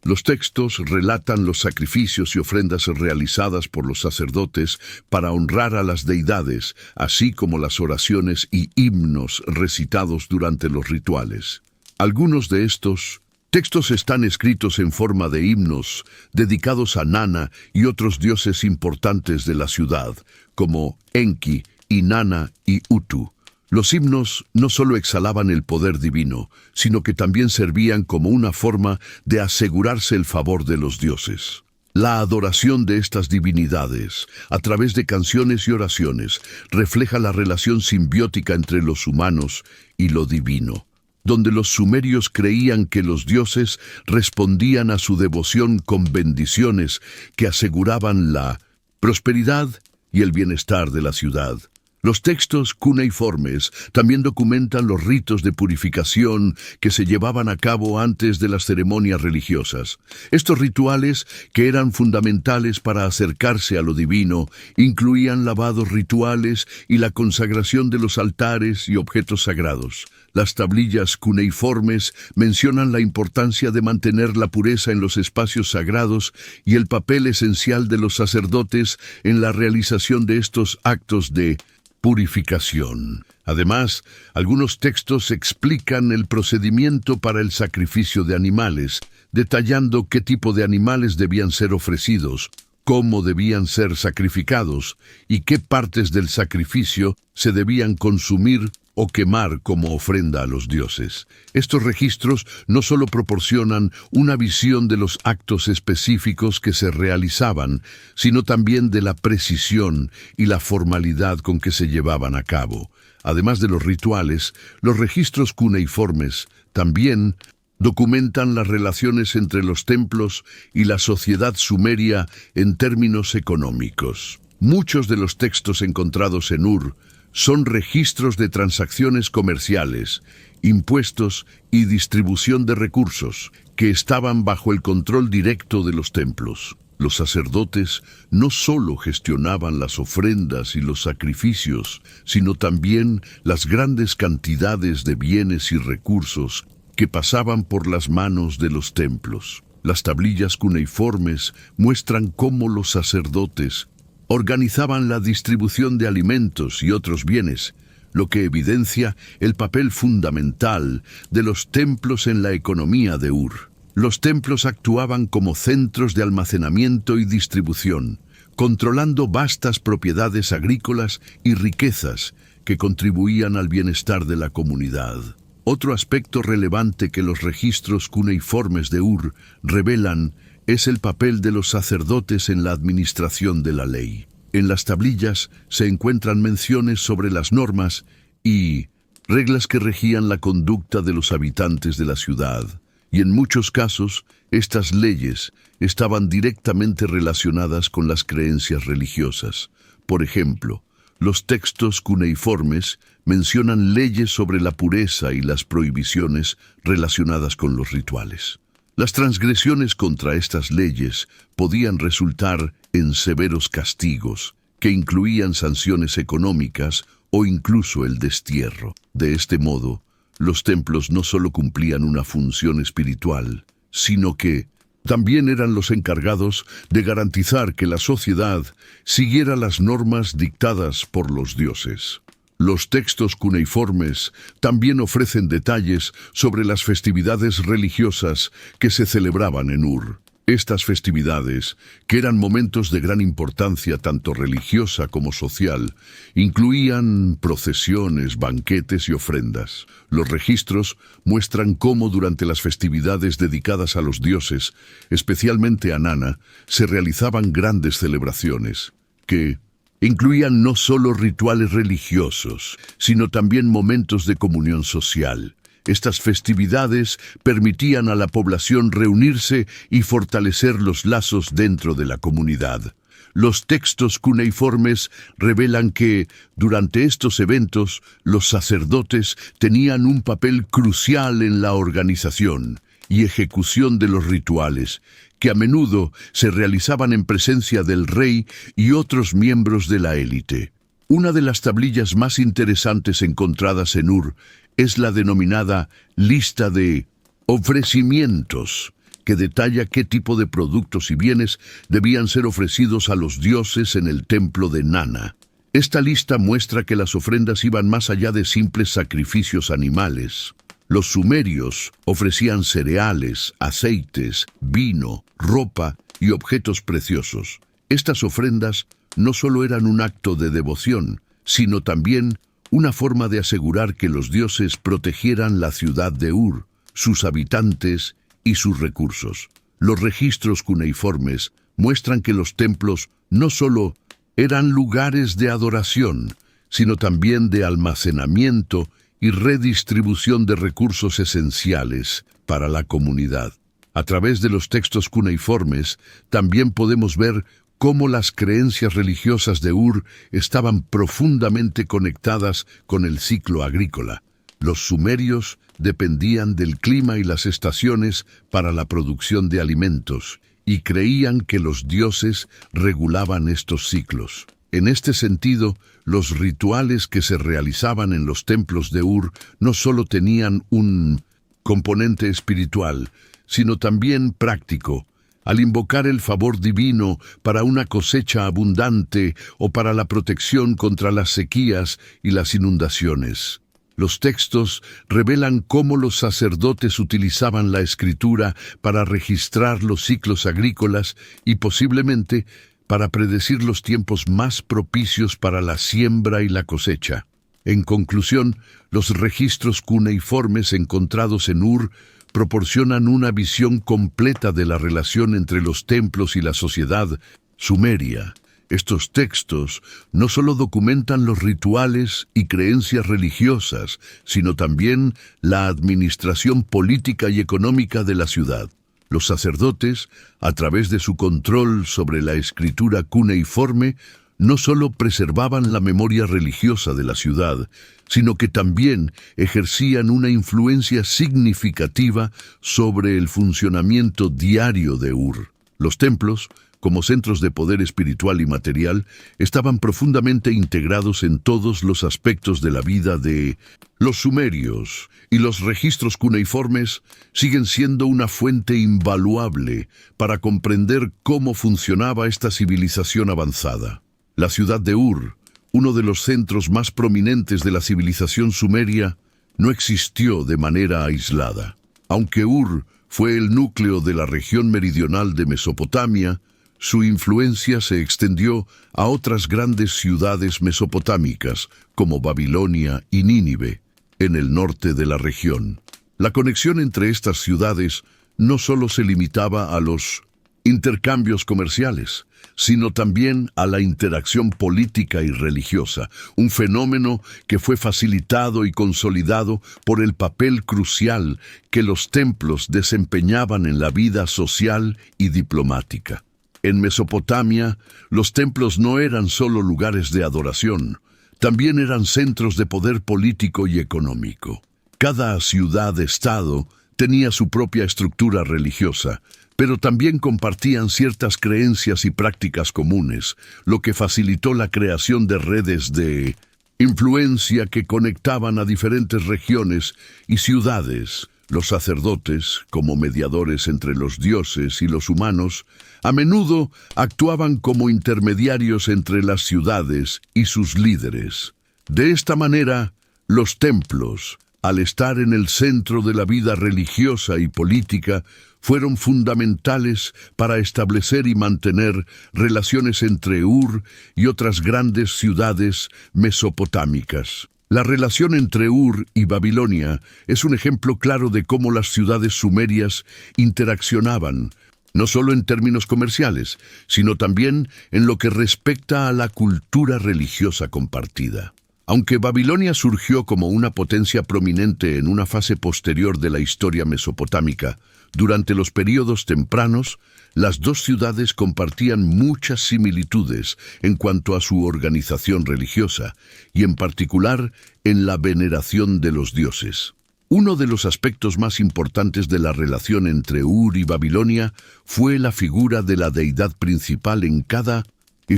Los textos relatan los sacrificios y ofrendas realizadas por los sacerdotes para honrar a las deidades, así como las oraciones y himnos recitados durante los rituales. Algunos de estos textos están escritos en forma de himnos dedicados a Nana y otros dioses importantes de la ciudad, como Enki, Inanna y Utu. Los himnos no solo exhalaban el poder divino, sino que también servían como una forma de asegurarse el favor de los dioses. La adoración de estas divinidades, a través de canciones y oraciones, refleja la relación simbiótica entre los humanos y lo divino, donde los sumerios creían que los dioses respondían a su devoción con bendiciones que aseguraban la prosperidad y el bienestar de la ciudad. Los textos cuneiformes también documentan los ritos de purificación que se llevaban a cabo antes de las ceremonias religiosas. Estos rituales, que eran fundamentales para acercarse a lo divino, incluían lavados rituales y la consagración de los altares y objetos sagrados. Las tablillas cuneiformes mencionan la importancia de mantener la pureza en los espacios sagrados y el papel esencial de los sacerdotes en la realización de estos actos de purificación. Además, algunos textos explican el procedimiento para el sacrificio de animales, detallando qué tipo de animales debían ser ofrecidos, cómo debían ser sacrificados y qué partes del sacrificio se debían consumir o quemar como ofrenda a los dioses. Estos registros no solo proporcionan una visión de los actos específicos que se realizaban, sino también de la precisión y la formalidad con que se llevaban a cabo. Además de los rituales, los registros cuneiformes también documentan las relaciones entre los templos y la sociedad sumeria en términos económicos. Muchos de los textos encontrados en Ur son registros de transacciones comerciales, impuestos y distribución de recursos que estaban bajo el control directo de los templos. Los sacerdotes no solo gestionaban las ofrendas y los sacrificios, sino también las grandes cantidades de bienes y recursos que pasaban por las manos de los templos. Las tablillas cuneiformes muestran cómo los sacerdotes organizaban la distribución de alimentos y otros bienes, lo que evidencia el papel fundamental de los templos en la economía de Ur. Los templos actuaban como centros de almacenamiento y distribución, controlando vastas propiedades agrícolas y riquezas que contribuían al bienestar de la comunidad. Otro aspecto relevante que los registros cuneiformes de Ur revelan es el papel de los sacerdotes en la administración de la ley. En las tablillas se encuentran menciones sobre las normas y reglas que regían la conducta de los habitantes de la ciudad. Y en muchos casos, estas leyes estaban directamente relacionadas con las creencias religiosas. Por ejemplo, los textos cuneiformes mencionan leyes sobre la pureza y las prohibiciones relacionadas con los rituales. Las transgresiones contra estas leyes podían resultar en severos castigos, que incluían sanciones económicas o incluso el destierro. De este modo, los templos no solo cumplían una función espiritual, sino que también eran los encargados de garantizar que la sociedad siguiera las normas dictadas por los dioses. Los textos cuneiformes también ofrecen detalles sobre las festividades religiosas que se celebraban en Ur. Estas festividades, que eran momentos de gran importancia tanto religiosa como social, incluían procesiones, banquetes y ofrendas. Los registros muestran cómo durante las festividades dedicadas a los dioses, especialmente a Nana, se realizaban grandes celebraciones, que incluían no solo rituales religiosos, sino también momentos de comunión social. Estas festividades permitían a la población reunirse y fortalecer los lazos dentro de la comunidad. Los textos cuneiformes revelan que, durante estos eventos, los sacerdotes tenían un papel crucial en la organización y ejecución de los rituales, que a menudo se realizaban en presencia del rey y otros miembros de la élite. Una de las tablillas más interesantes encontradas en Ur es la denominada lista de ofrecimientos, que detalla qué tipo de productos y bienes debían ser ofrecidos a los dioses en el templo de Nana. Esta lista muestra que las ofrendas iban más allá de simples sacrificios animales. Los sumerios ofrecían cereales, aceites, vino, ropa y objetos preciosos. Estas ofrendas no solo eran un acto de devoción, sino también una forma de asegurar que los dioses protegieran la ciudad de Ur, sus habitantes y sus recursos. Los registros cuneiformes muestran que los templos no solo eran lugares de adoración, sino también de almacenamiento y redistribución de recursos esenciales para la comunidad. A través de los textos cuneiformes también podemos ver cómo las creencias religiosas de Ur estaban profundamente conectadas con el ciclo agrícola. Los sumerios dependían del clima y las estaciones para la producción de alimentos, y creían que los dioses regulaban estos ciclos. En este sentido, los rituales que se realizaban en los templos de Ur no solo tenían un componente espiritual, sino también práctico, al invocar el favor divino para una cosecha abundante o para la protección contra las sequías y las inundaciones. Los textos revelan cómo los sacerdotes utilizaban la escritura para registrar los ciclos agrícolas y posiblemente para predecir los tiempos más propicios para la siembra y la cosecha. En conclusión, los registros cuneiformes encontrados en Ur proporcionan una visión completa de la relación entre los templos y la sociedad sumeria, Estos textos no solo documentan los rituales y creencias religiosas, sino también la administración política y económica de la ciudad. Los sacerdotes, a través de su control sobre la escritura cuneiforme, no solo preservaban la memoria religiosa de la ciudad, sino que también ejercían una influencia significativa sobre el funcionamiento diario de Ur. Los templos, como centros de poder espiritual y material, estaban profundamente integrados en todos los aspectos de la vida de los sumerios, y los registros cuneiformes siguen siendo una fuente invaluable para comprender cómo funcionaba esta civilización avanzada. La ciudad de Ur, uno de los centros más prominentes de la civilización sumeria, no existió de manera aislada. Aunque Ur fue el núcleo de la región meridional de Mesopotamia, su influencia se extendió a otras grandes ciudades mesopotámicas, como Babilonia y Nínive, en el norte de la región. La conexión entre estas ciudades no solo se limitaba a los intercambios comerciales, sino también a la interacción política y religiosa, un fenómeno que fue facilitado y consolidado por el papel crucial que los templos desempeñaban en la vida social y diplomática. En Mesopotamia, los templos no eran solo lugares de adoración, también eran centros de poder político y económico. Cada ciudad-estado tenía su propia estructura religiosa, pero también compartían ciertas creencias y prácticas comunes, lo que facilitó la creación de redes de influencia que conectaban a diferentes regiones y ciudades. Los sacerdotes, como mediadores entre los dioses y los humanos, a menudo actuaban como intermediarios entre las ciudades y sus líderes. De esta manera, los templos, al estar en el centro de la vida religiosa y política, fueron fundamentales para establecer y mantener relaciones entre Ur y otras grandes ciudades mesopotámicas. La relación entre Ur y Babilonia es un ejemplo claro de cómo las ciudades sumerias interaccionaban, no solo en términos comerciales, sino también en lo que respecta a la cultura religiosa compartida. Aunque Babilonia surgió como una potencia prominente en una fase posterior de la historia mesopotámica, durante los períodos tempranos, las dos ciudades compartían muchas similitudes en cuanto a su organización religiosa, y en particular en la veneración de los dioses. Uno de los aspectos más importantes de la relación entre Ur y Babilonia fue la figura de la deidad principal en cada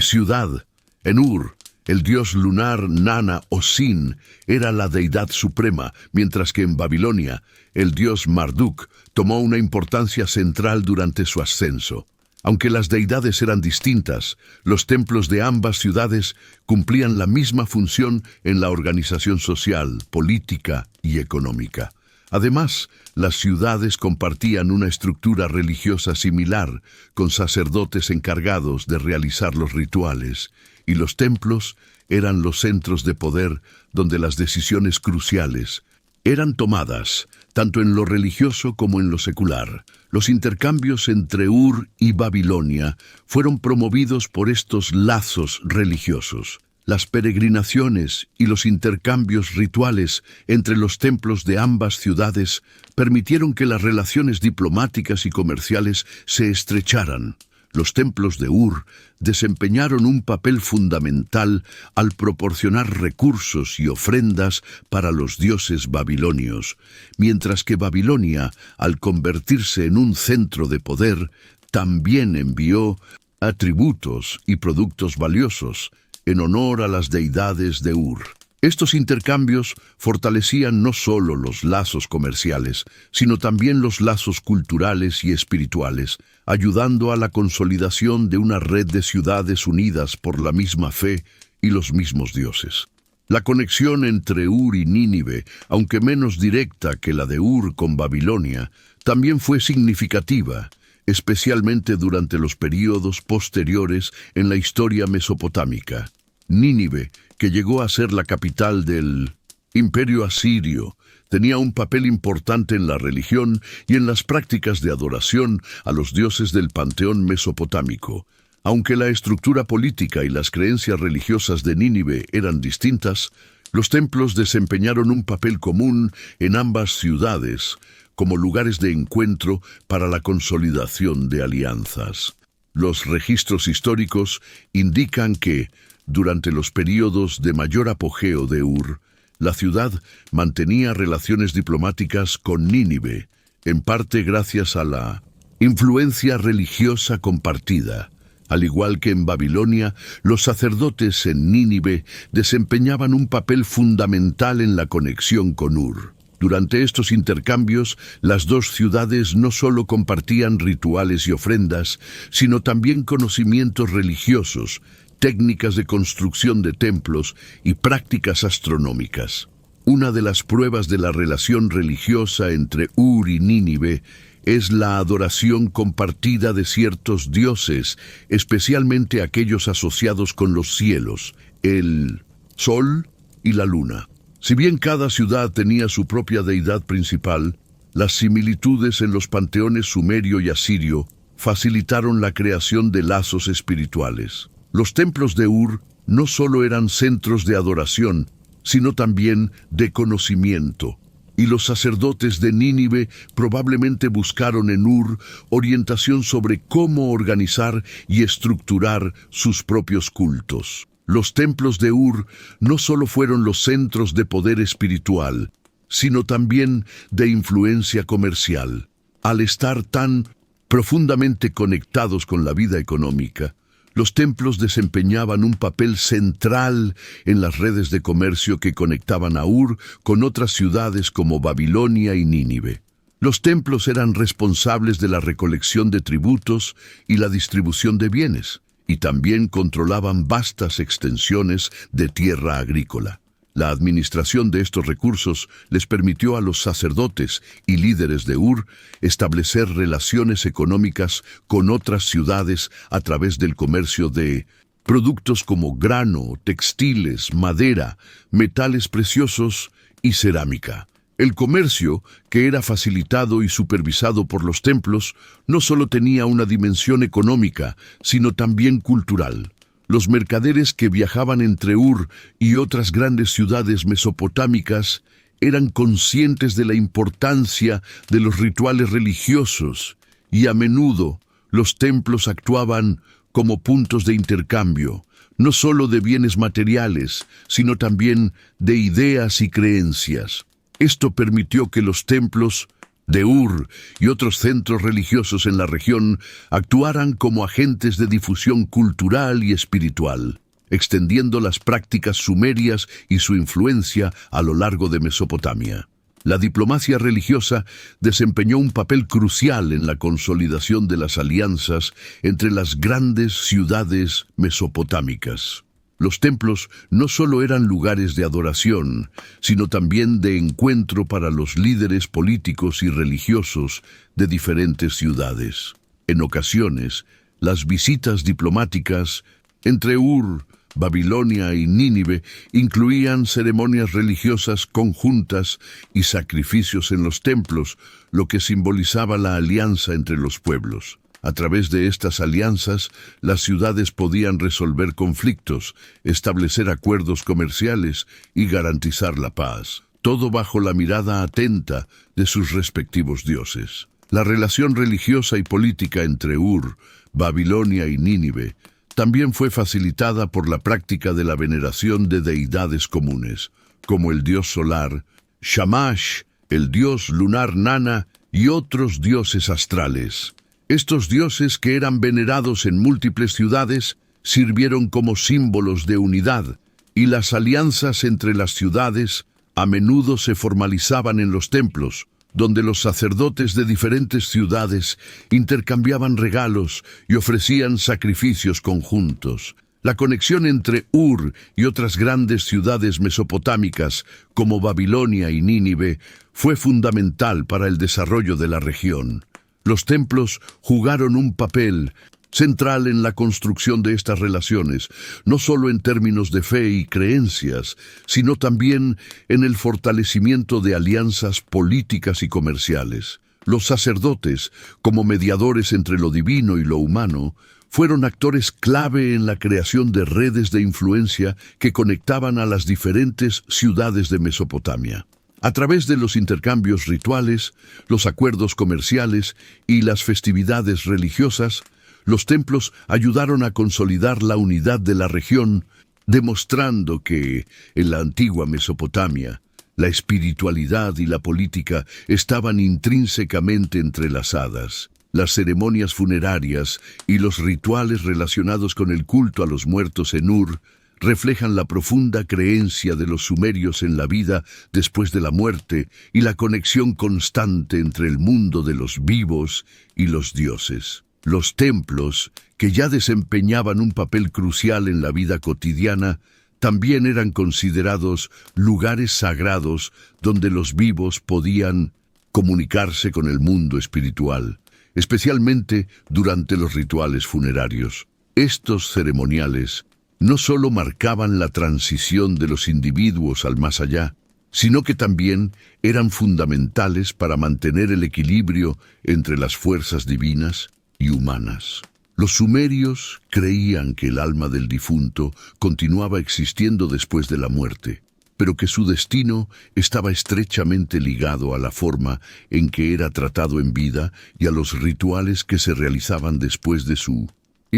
ciudad. En Ur, el dios lunar Nana o Sin era la deidad suprema, mientras que en Babilonia, el dios Marduk tomó una importancia central durante su ascenso. Aunque las deidades eran distintas, los templos de ambas ciudades cumplían la misma función en la organización social, política y económica. Además, las ciudades compartían una estructura religiosa similar, con sacerdotes encargados de realizar los rituales, y los templos eran los centros de poder donde las decisiones cruciales eran tomadas, tanto en lo religioso como en lo secular. Los intercambios entre Ur y Babilonia fueron promovidos por estos lazos religiosos. Las peregrinaciones y los intercambios rituales entre los templos de ambas ciudades permitieron que las relaciones diplomáticas y comerciales se estrecharan. Los templos de Ur desempeñaron un papel fundamental al proporcionar recursos y ofrendas para los dioses babilonios, mientras que Babilonia, al convertirse en un centro de poder, también envió atributos y productos valiosos en honor a las deidades de Ur. Estos intercambios fortalecían no solo los lazos comerciales, sino también los lazos culturales y espirituales, ayudando a la consolidación de una red de ciudades unidas por la misma fe y los mismos dioses. La conexión entre Ur y Nínive, aunque menos directa que la de Ur con Babilonia, también fue significativa, especialmente durante los períodos posteriores en la historia mesopotámica. Nínive, que llegó a ser la capital del Imperio Asirio, tenía un papel importante en la religión y en las prácticas de adoración a los dioses del panteón mesopotámico. Aunque la estructura política y las creencias religiosas de Nínive eran distintas, los templos desempeñaron un papel común en ambas ciudades, como lugares de encuentro para la consolidación de alianzas. Los registros históricos indican que, durante los períodos de mayor apogeo de Ur, la ciudad mantenía relaciones diplomáticas con Nínive, en parte gracias a la influencia religiosa compartida. Al igual que en Babilonia, los sacerdotes en Nínive desempeñaban un papel fundamental en la conexión con Ur. Durante estos intercambios, las dos ciudades no solo compartían rituales y ofrendas, sino también conocimientos religiosos, técnicas de construcción de templos y prácticas astronómicas. Una de las pruebas de la relación religiosa entre Ur y Nínive es la adoración compartida de ciertos dioses, especialmente aquellos asociados con los cielos, el sol y la luna. Si bien cada ciudad tenía su propia deidad principal, las similitudes en los panteones sumerio y asirio facilitaron la creación de lazos espirituales. Los templos de Ur no solo eran centros de adoración, sino también de conocimiento. Y los sacerdotes de Nínive probablemente buscaron en Ur orientación sobre cómo organizar y estructurar sus propios cultos. Los templos de Ur no solo fueron los centros de poder espiritual, sino también de influencia comercial. Al estar tan profundamente conectados con la vida económica, los templos desempeñaban un papel central en las redes de comercio que conectaban a Ur con otras ciudades como Babilonia y Nínive. Los templos eran responsables de la recolección de tributos y la distribución de bienes, y también controlaban vastas extensiones de tierra agrícola. La administración de estos recursos les permitió a los sacerdotes y líderes de Ur establecer relaciones económicas con otras ciudades a través del comercio de productos como grano, textiles, madera, metales preciosos y cerámica. El comercio, que era facilitado y supervisado por los templos, no solo tenía una dimensión económica, sino también cultural. Los mercaderes que viajaban entre Ur y otras grandes ciudades mesopotámicas eran conscientes de la importancia de los rituales religiosos y a menudo los templos actuaban como puntos de intercambio, no solo de bienes materiales, sino también de ideas y creencias. Esto permitió que los templos de Ur y otros centros religiosos en la región actuaran como agentes de difusión cultural y espiritual, extendiendo las prácticas sumerias y su influencia a lo largo de Mesopotamia. La diplomacia religiosa desempeñó un papel crucial en la consolidación de las alianzas entre las grandes ciudades mesopotámicas. Los templos no solo eran lugares de adoración, sino también de encuentro para los líderes políticos y religiosos de diferentes ciudades. En ocasiones, las visitas diplomáticas entre Ur, Babilonia y Nínive incluían ceremonias religiosas conjuntas y sacrificios en los templos, lo que simbolizaba la alianza entre los pueblos. A través de estas alianzas, las ciudades podían resolver conflictos, establecer acuerdos comerciales y garantizar la paz, todo bajo la mirada atenta de sus respectivos dioses. La relación religiosa y política entre Ur, Babilonia y Nínive también fue facilitada por la práctica de la veneración de deidades comunes, como el dios solar, Shamash, el dios lunar Nana y otros dioses astrales. Estos dioses, que eran venerados en múltiples ciudades, sirvieron como símbolos de unidad, y las alianzas entre las ciudades a menudo se formalizaban en los templos, donde los sacerdotes de diferentes ciudades intercambiaban regalos y ofrecían sacrificios conjuntos. La conexión entre Ur y otras grandes ciudades mesopotámicas, como Babilonia y Nínive, fue fundamental para el desarrollo de la región. Los templos jugaron un papel central en la construcción de estas relaciones, no solo en términos de fe y creencias, sino también en el fortalecimiento de alianzas políticas y comerciales. Los sacerdotes, como mediadores entre lo divino y lo humano, fueron actores clave en la creación de redes de influencia que conectaban a las diferentes ciudades de Mesopotamia. A través de los intercambios rituales, los acuerdos comerciales y las festividades religiosas, los templos ayudaron a consolidar la unidad de la región, demostrando que, en la antigua Mesopotamia, la espiritualidad y la política estaban intrínsecamente entrelazadas. Las ceremonias funerarias y los rituales relacionados con el culto a los muertos en Ur reflejan la profunda creencia de los sumerios en la vida después de la muerte y la conexión constante entre el mundo de los vivos y los dioses. Los templos, que ya desempeñaban un papel crucial en la vida cotidiana, también eran considerados lugares sagrados donde los vivos podían comunicarse con el mundo espiritual, especialmente durante los rituales funerarios. Estos ceremoniales no solo marcaban la transición de los individuos al más allá, sino que también eran fundamentales para mantener el equilibrio entre las fuerzas divinas y humanas. Los sumerios creían que el alma del difunto continuaba existiendo después de la muerte, pero que su destino estaba estrechamente ligado a la forma en que era tratado en vida y a los rituales que se realizaban después de su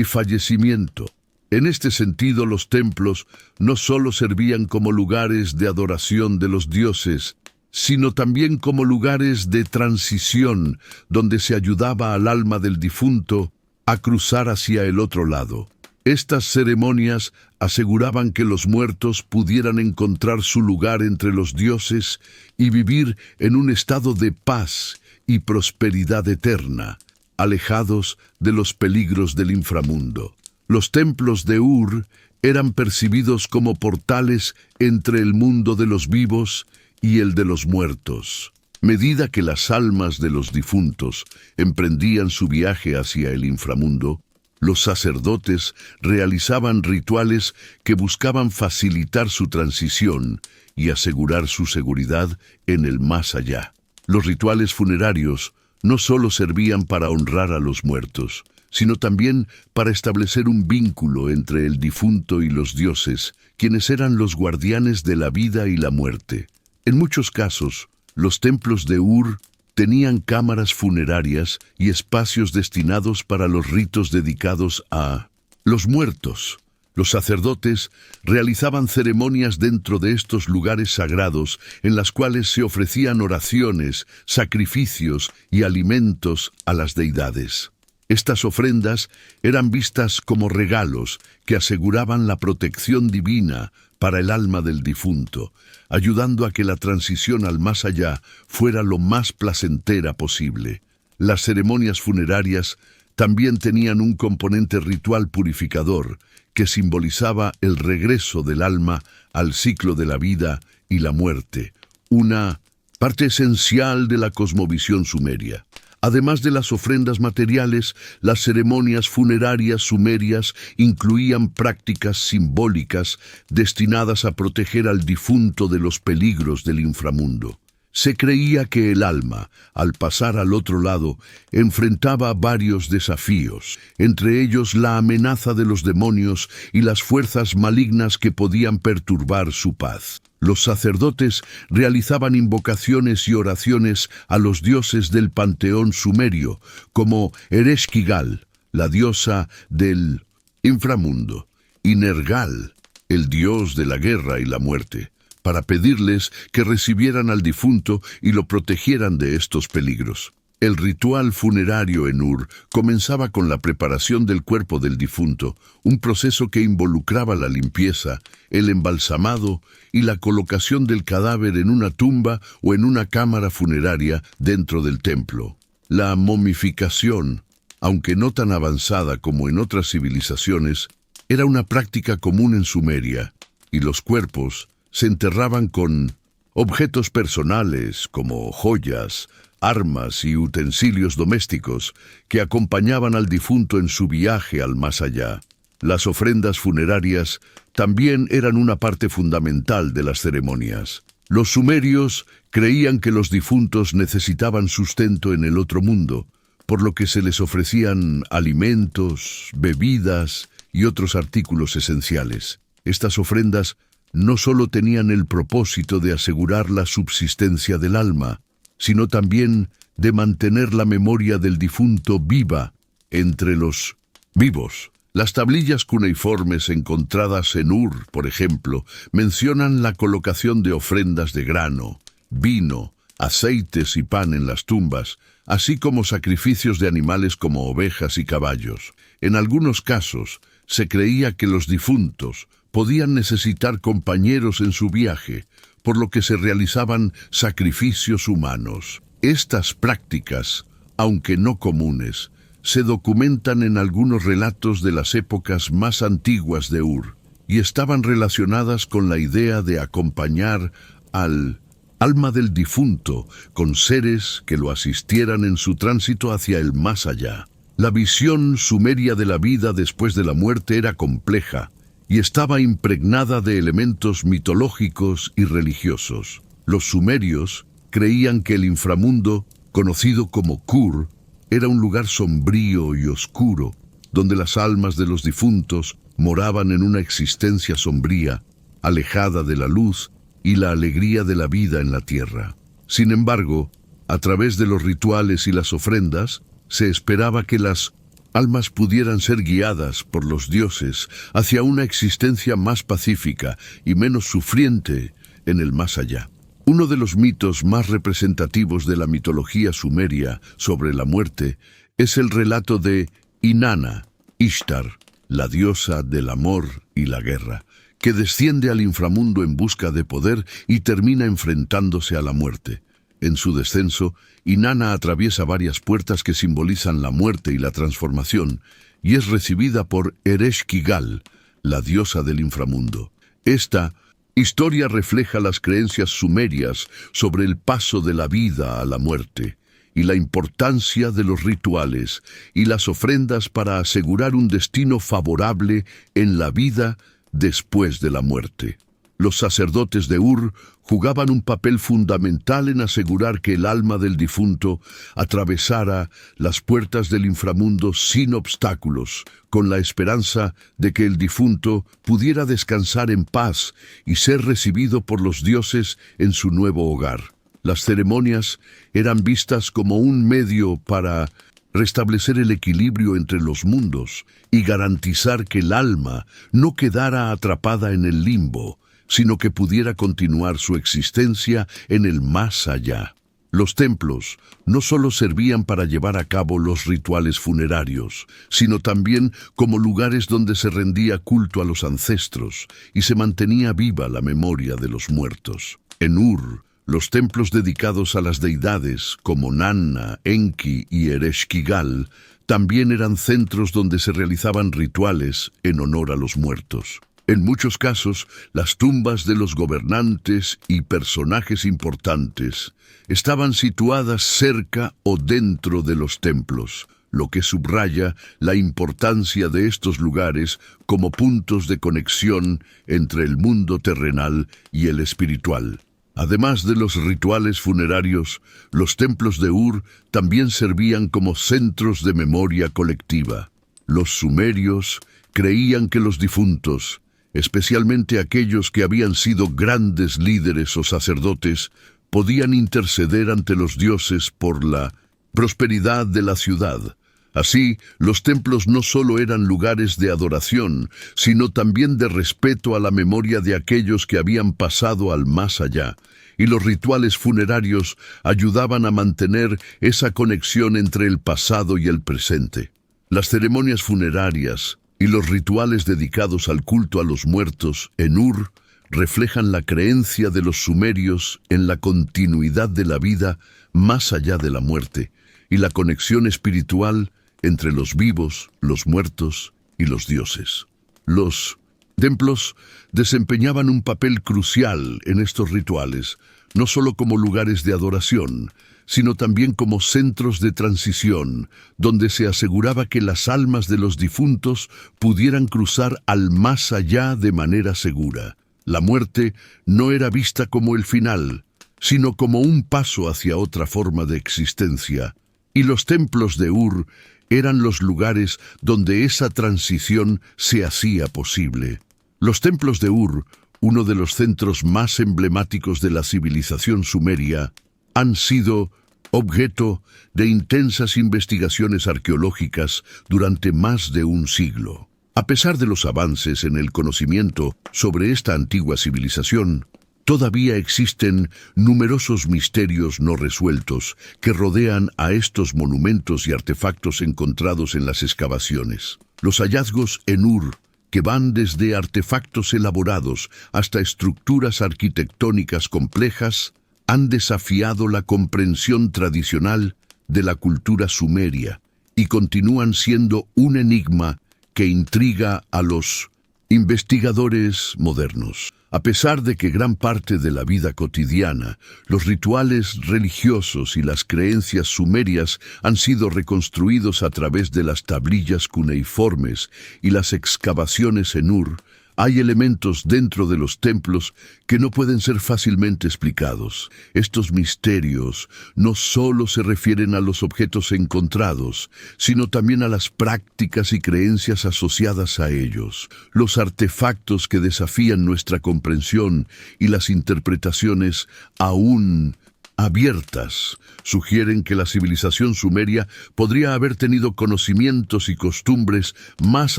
fallecimiento. En este sentido, los templos no solo servían como lugares de adoración de los dioses, sino también como lugares de transición donde se ayudaba al alma del difunto a cruzar hacia el otro lado. Estas ceremonias aseguraban que los muertos pudieran encontrar su lugar entre los dioses y vivir en un estado de paz y prosperidad eterna, alejados de los peligros del inframundo. Los templos de Ur eran percibidos como portales entre el mundo de los vivos y el de los muertos. A medida que las almas de los difuntos emprendían su viaje hacia el inframundo, los sacerdotes realizaban rituales que buscaban facilitar su transición y asegurar su seguridad en el más allá. Los rituales funerarios no solo servían para honrar a los muertos, sino también para establecer un vínculo entre el difunto y los dioses, quienes eran los guardianes de la vida y la muerte. En muchos casos, los templos de Ur tenían cámaras funerarias y espacios destinados para los ritos dedicados a los muertos. Los sacerdotes realizaban ceremonias dentro de estos lugares sagrados en las cuales se ofrecían oraciones, sacrificios y alimentos a las deidades. Estas ofrendas eran vistas como regalos que aseguraban la protección divina para el alma del difunto, ayudando a que la transición al más allá fuera lo más placentera posible. Las ceremonias funerarias también tenían un componente ritual purificador que simbolizaba el regreso del alma al ciclo de la vida y la muerte, una parte esencial de la cosmovisión sumeria. Además de las ofrendas materiales, las ceremonias funerarias sumerias incluían prácticas simbólicas destinadas a proteger al difunto de los peligros del inframundo. Se creía que el alma, al pasar al otro lado, enfrentaba varios desafíos, entre ellos la amenaza de los demonios y las fuerzas malignas que podían perturbar su paz. Los sacerdotes realizaban invocaciones y oraciones a los dioses del panteón sumerio, como Ereshkigal, la diosa del inframundo, y Nergal, el dios de la guerra y la muerte, para pedirles que recibieran al difunto y lo protegieran de estos peligros. El ritual funerario en Ur comenzaba con la preparación del cuerpo del difunto, un proceso que involucraba la limpieza, el embalsamado y la colocación del cadáver en una tumba o en una cámara funeraria dentro del templo. La momificación, aunque no tan avanzada como en otras civilizaciones, era una práctica común en Sumeria, y los cuerpos se enterraban con objetos personales como joyas, armas y utensilios domésticos que acompañaban al difunto en su viaje al más allá. Las ofrendas funerarias también eran una parte fundamental de las ceremonias. Los sumerios creían que los difuntos necesitaban sustento en el otro mundo, por lo que se les ofrecían alimentos, bebidas y otros artículos esenciales. Estas ofrendas no solo tenían el propósito de asegurar la subsistencia del alma, sino también de mantener la memoria del difunto viva entre los vivos. Las tablillas cuneiformes encontradas en Ur, por ejemplo, mencionan la colocación de ofrendas de grano, vino, aceites y pan en las tumbas, así como sacrificios de animales como ovejas y caballos. En algunos casos, se creía que los difuntos podían necesitar compañeros en su viaje, por lo que se realizaban sacrificios humanos. Estas prácticas, aunque no comunes, se documentan en algunos relatos de las épocas más antiguas de Ur, y estaban relacionadas con la idea de acompañar al alma del difunto con seres que lo asistieran en su tránsito hacia el más allá. La visión sumeria de la vida después de la muerte era compleja y estaba impregnada de elementos mitológicos y religiosos. Los sumerios creían que el inframundo, conocido como Kur, era un lugar sombrío y oscuro, donde las almas de los difuntos moraban en una existencia sombría, alejada de la luz y la alegría de la vida en la tierra. Sin embargo, a través de los rituales y las ofrendas, se esperaba que las almas pudieran ser guiadas por los dioses hacia una existencia más pacífica y menos sufriente en el más allá. Uno de los mitos más representativos de la mitología sumeria sobre la muerte es el relato de Inanna, Ishtar, la diosa del amor y la guerra, que desciende al inframundo en busca de poder y termina enfrentándose a la muerte. En su descenso, Inanna atraviesa varias puertas que simbolizan la muerte y la transformación, y es recibida por Ereshkigal, la diosa del inframundo. Esta historia refleja las creencias sumerias sobre el paso de la vida a la muerte y la importancia de los rituales y las ofrendas para asegurar un destino favorable en la vida después de la muerte. Los sacerdotes de Ur jugaban un papel fundamental en asegurar que el alma del difunto atravesara las puertas del inframundo sin obstáculos, con la esperanza de que el difunto pudiera descansar en paz y ser recibido por los dioses en su nuevo hogar. Las ceremonias eran vistas como un medio para restablecer el equilibrio entre los mundos y garantizar que el alma no quedara atrapada en el limbo, sino que pudiera continuar su existencia en el más allá. Los templos no solo servían para llevar a cabo los rituales funerarios, sino también como lugares donde se rendía culto a los ancestros y se mantenía viva la memoria de los muertos. En Ur, los templos dedicados a las deidades, como Nanna, Enki y Ereshkigal, también eran centros donde se realizaban rituales en honor a los muertos. En muchos casos, las tumbas de los gobernantes y personajes importantes estaban situadas cerca o dentro de los templos, lo que subraya la importancia de estos lugares como puntos de conexión entre el mundo terrenal y el espiritual. Además de los rituales funerarios, los templos de Ur también servían como centros de memoria colectiva. Los sumerios creían que los difuntos, especialmente aquellos que habían sido grandes líderes o sacerdotes, podían interceder ante los dioses por la prosperidad de la ciudad. Así, los templos no solo eran lugares de adoración, sino también de respeto a la memoria de aquellos que habían pasado al más allá, y los rituales funerarios ayudaban a mantener esa conexión entre el pasado y el presente. Las ceremonias funerarias y los rituales dedicados al culto a los muertos en Ur reflejan la creencia de los sumerios en la continuidad de la vida más allá de la muerte y la conexión espiritual entre los vivos, los muertos y los dioses. Los templos desempeñaban un papel crucial en estos rituales, no solo como lugares de adoración, sino también como centros de transición, donde se aseguraba que las almas de los difuntos pudieran cruzar al más allá de manera segura. La muerte no era vista como el final, sino como un paso hacia otra forma de existencia, Y los templos de Ur eran los lugares donde esa transición se hacía posible. Los templos de Ur, uno de los centros más emblemáticos de la civilización sumeria, han sido objeto de intensas investigaciones arqueológicas durante más de un siglo. A pesar de los avances en el conocimiento sobre esta antigua civilización, todavía existen numerosos misterios no resueltos que rodean a estos monumentos y artefactos encontrados en las excavaciones. Los hallazgos en Ur, que van desde artefactos elaborados hasta estructuras arquitectónicas complejas, han desafiado la comprensión tradicional de la cultura sumeria y continúan siendo un enigma que intriga a los investigadores modernos. A pesar de que gran parte de la vida cotidiana, los rituales religiosos y las creencias sumerias han sido reconstruidos a través de las tablillas cuneiformes y las excavaciones en Ur, hay elementos dentro de los templos que no pueden ser fácilmente explicados. Estos misterios no solo se refieren a los objetos encontrados, sino también a las prácticas y creencias asociadas a ellos. Los artefactos que desafían nuestra comprensión y las interpretaciones aún abiertas sugieren que la civilización sumeria podría haber tenido conocimientos y costumbres más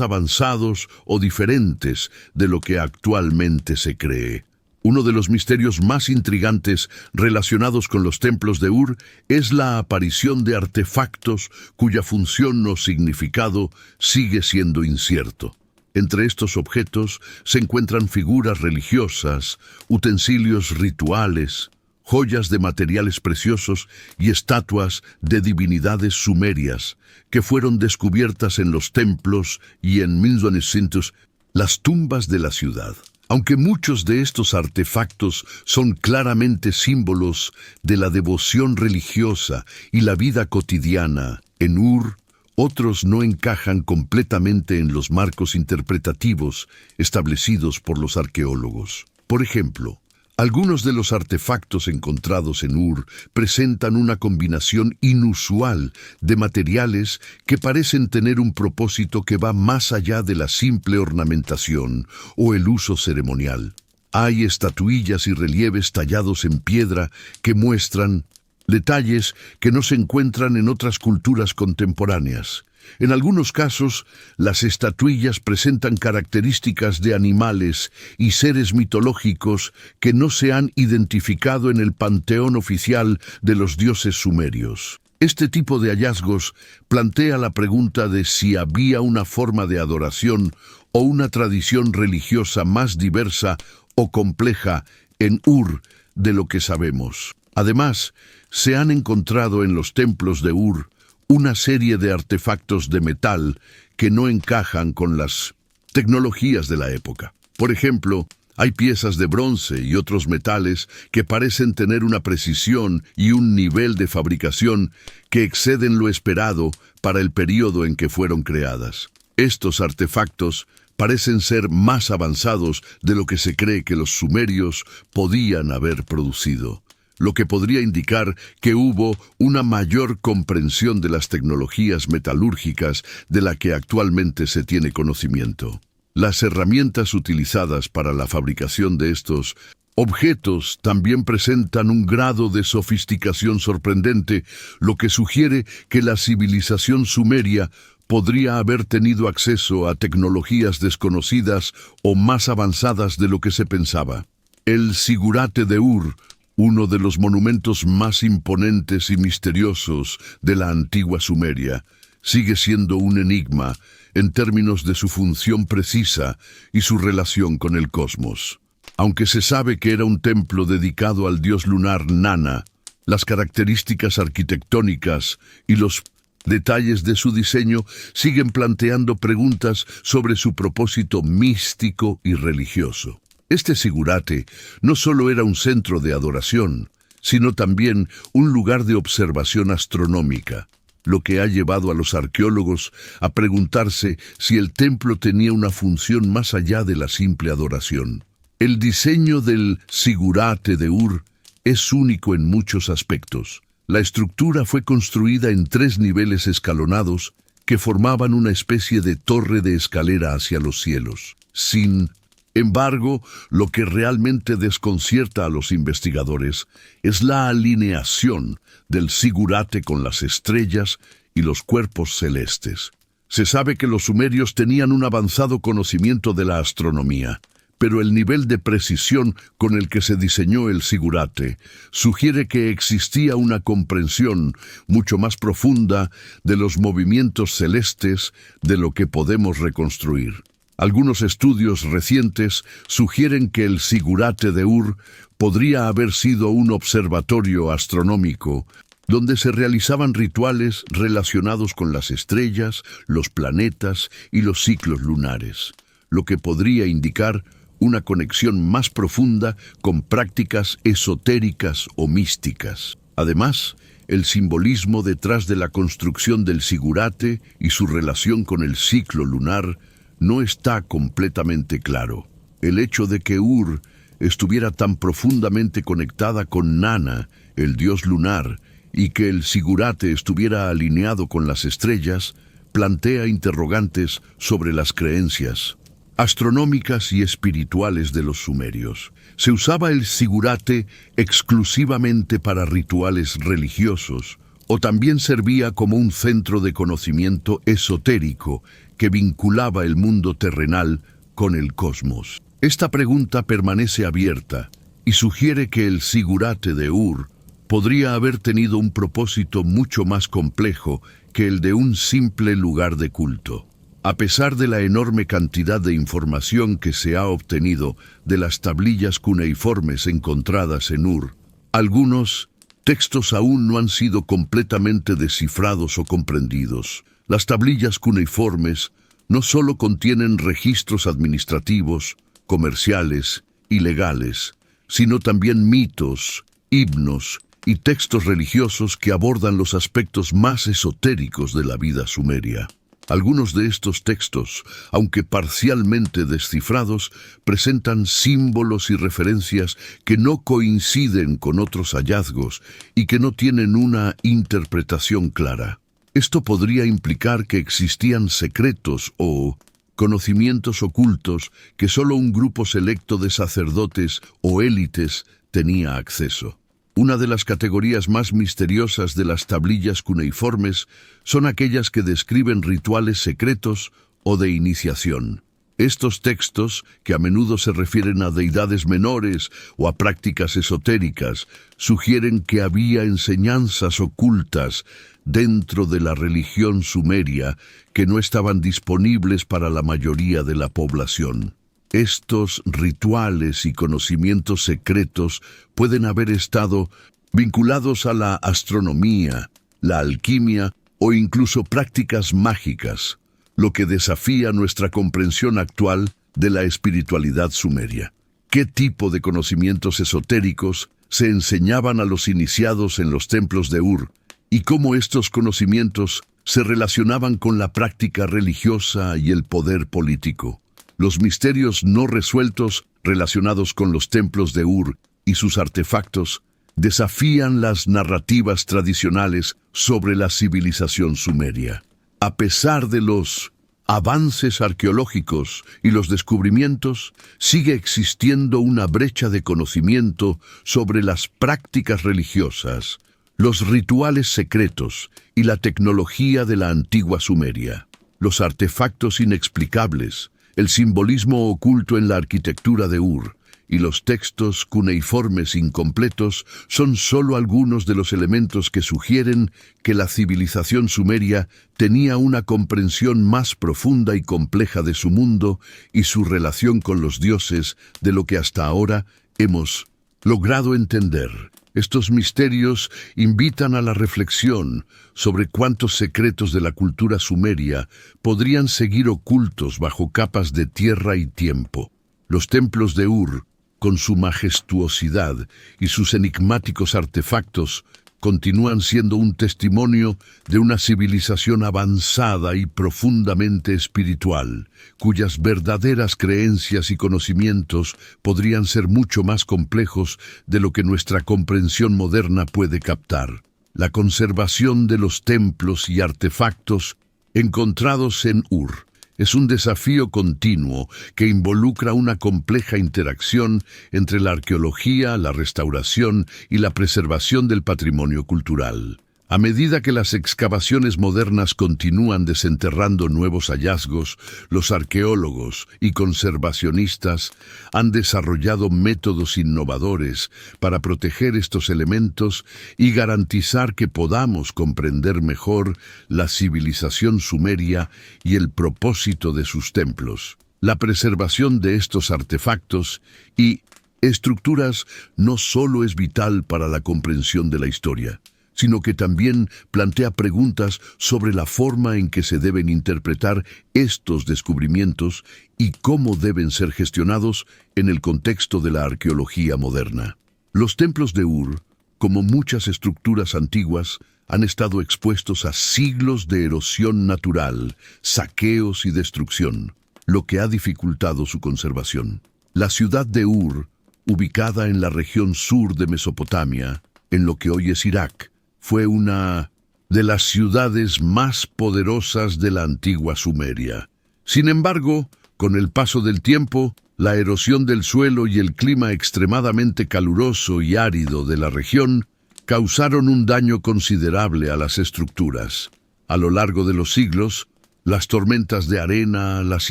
avanzados o diferentes de lo que actualmente se cree. Uno de los misterios más intrigantes relacionados con los templos de Ur es la aparición de artefactos cuya función o significado sigue siendo incierto. Entre estos objetos se encuentran figuras religiosas, utensilios rituales, joyas de materiales preciosos y estatuas de divinidades sumerias que fueron descubiertas en los templos y en 1900 las tumbas de la ciudad. Aunque muchos de estos artefactos son claramente símbolos de la devoción religiosa y la vida cotidiana en Ur, otros no encajan completamente en los marcos interpretativos establecidos por los arqueólogos. Por ejemplo, algunos de los artefactos encontrados en Ur presentan una combinación inusual de materiales que parecen tener un propósito que va más allá de la simple ornamentación o el uso ceremonial. Hay estatuillas y relieves tallados en piedra que muestran detalles que no se encuentran en otras culturas contemporáneas. En algunos casos, las estatuillas presentan características de animales y seres mitológicos que no se han identificado en el panteón oficial de los dioses sumerios. Este tipo de hallazgos plantea la pregunta de si había una forma de adoración o una tradición religiosa más diversa o compleja en Ur de lo que sabemos. Además, se han encontrado en los templos de Ur una serie de artefactos de metal que no encajan con las tecnologías de la época. Por ejemplo, hay piezas de bronce y otros metales que parecen tener una precisión y un nivel de fabricación que exceden lo esperado para el período en que fueron creadas. Estos artefactos parecen ser más avanzados de lo que se cree que los sumerios podían haber producido, lo que podría indicar que hubo una mayor comprensión de las tecnologías metalúrgicas de la que actualmente se tiene conocimiento. Las herramientas utilizadas para la fabricación de estos objetos también presentan un grado de sofisticación sorprendente, lo que sugiere que la civilización sumeria podría haber tenido acceso a tecnologías desconocidas o más avanzadas de lo que se pensaba. El Zigurate de Ur, uno de los monumentos más imponentes y misteriosos de la antigua Sumeria, sigue siendo un enigma en términos de su función precisa y su relación con el cosmos. Aunque se sabe que era un templo dedicado al dios lunar Nana, las características arquitectónicas y los detalles de su diseño siguen planteando preguntas sobre su propósito místico y religioso. Este Zigurate no solo era un centro de adoración, sino también un lugar de observación astronómica, lo que ha llevado a los arqueólogos a preguntarse si el templo tenía una función más allá de la simple adoración. El diseño del Zigurate de Ur es único en muchos aspectos. La estructura fue construida en 3 niveles escalonados que formaban una especie de torre de escalera hacia los cielos. Sin embargo, lo que realmente desconcierta a los investigadores es la alineación del zigurate con las estrellas y los cuerpos celestes. Se sabe que los sumerios tenían un avanzado conocimiento de la astronomía, pero el nivel de precisión con el que se diseñó el zigurate sugiere que existía una comprensión mucho más profunda de los movimientos celestes de lo que podemos reconstruir. Algunos estudios recientes sugieren que el zigurate de Ur podría haber sido un observatorio astronómico donde se realizaban rituales relacionados con las estrellas, los planetas y los ciclos lunares, lo que podría indicar una conexión más profunda con prácticas esotéricas o místicas. Además, el simbolismo detrás de la construcción del zigurate y su relación con el ciclo lunar no está completamente claro. El hecho de que Ur estuviera tan profundamente conectada con Nana, el dios lunar, y que el zigurate estuviera alineado con las estrellas, plantea interrogantes sobre las creencias astronómicas y espirituales de los sumerios. ¿Se usaba el zigurate exclusivamente para rituales religiosos o también servía como un centro de conocimiento esotérico que vinculaba el mundo terrenal con el cosmos? Esta pregunta permanece abierta y sugiere que el zigurate de Ur podría haber tenido un propósito mucho más complejo que el de un simple lugar de culto. A pesar de la enorme cantidad de información que se ha obtenido de las tablillas cuneiformes encontradas en Ur, algunos textos aún no han sido completamente descifrados o comprendidos. Las tablillas cuneiformes no solo contienen registros administrativos, comerciales y legales, sino también mitos, himnos y textos religiosos que abordan los aspectos más esotéricos de la vida sumeria. Algunos de estos textos, aunque parcialmente descifrados, presentan símbolos y referencias que no coinciden con otros hallazgos y que no tienen una interpretación clara. Esto podría implicar que existían secretos o conocimientos ocultos que solo un grupo selecto de sacerdotes o élites tenía acceso. Una de las categorías más misteriosas de las tablillas cuneiformes son aquellas que describen rituales secretos o de iniciación. Estos textos, que a menudo se refieren a deidades menores o a prácticas esotéricas, sugieren que había enseñanzas ocultas dentro de la religión sumeria que no estaban disponibles para la mayoría de la población. Estos rituales y conocimientos secretos pueden haber estado vinculados a la astronomía, la alquimia o incluso prácticas mágicas, lo que desafía nuestra comprensión actual de la espiritualidad sumeria. ¿Qué tipo de conocimientos esotéricos se enseñaban a los iniciados en los templos de Ur y cómo estos conocimientos se relacionaban con la práctica religiosa y el poder político? Los misterios no resueltos relacionados con los templos de Ur y sus artefactos desafían las narrativas tradicionales sobre la civilización sumeria. A pesar de los avances arqueológicos y los descubrimientos, sigue existiendo una brecha de conocimiento sobre las prácticas religiosas, los rituales secretos y la tecnología de la antigua Sumeria. Los artefactos inexplicables, el simbolismo oculto en la arquitectura de Ur y los textos cuneiformes incompletos son solo algunos de los elementos que sugieren que la civilización sumeria tenía una comprensión más profunda y compleja de su mundo y su relación con los dioses de lo que hasta ahora hemos logrado entender. Estos misterios invitan a la reflexión sobre cuántos secretos de la cultura sumeria podrían seguir ocultos bajo capas de tierra y tiempo. Los templos de Ur, con su majestuosidad y sus enigmáticos artefactos, continúan siendo un testimonio de una civilización avanzada y profundamente espiritual, cuyas verdaderas creencias y conocimientos podrían ser mucho más complejos de lo que nuestra comprensión moderna puede captar. la conservación de los templos y artefactos encontrados en Ur es un desafío continuo que involucra una compleja interacción entre la arqueología, la restauración y la preservación del patrimonio cultural. A medida que las excavaciones modernas continúan desenterrando nuevos hallazgos, los arqueólogos y conservacionistas han desarrollado métodos innovadores para proteger estos elementos y garantizar que podamos comprender mejor la civilización sumeria y el propósito de sus templos. La preservación de estos artefactos y estructuras no solo es vital para la comprensión de la historia, sino que también plantea preguntas sobre la forma en que se deben interpretar estos descubrimientos y cómo deben ser gestionados en el contexto de la arqueología moderna. Los templos de Ur, como muchas estructuras antiguas, han estado expuestos a siglos de erosión natural, saqueos y destrucción, lo que ha dificultado su conservación. La ciudad de Ur, ubicada en la región sur de Mesopotamia, en lo que hoy es Irak, fue una de las ciudades más poderosas de la antigua Sumeria. Sin embargo, con el paso del tiempo, la erosión del suelo y el clima extremadamente caluroso y árido de la región causaron un daño considerable a las estructuras. A lo largo de los siglos, las tormentas de arena, las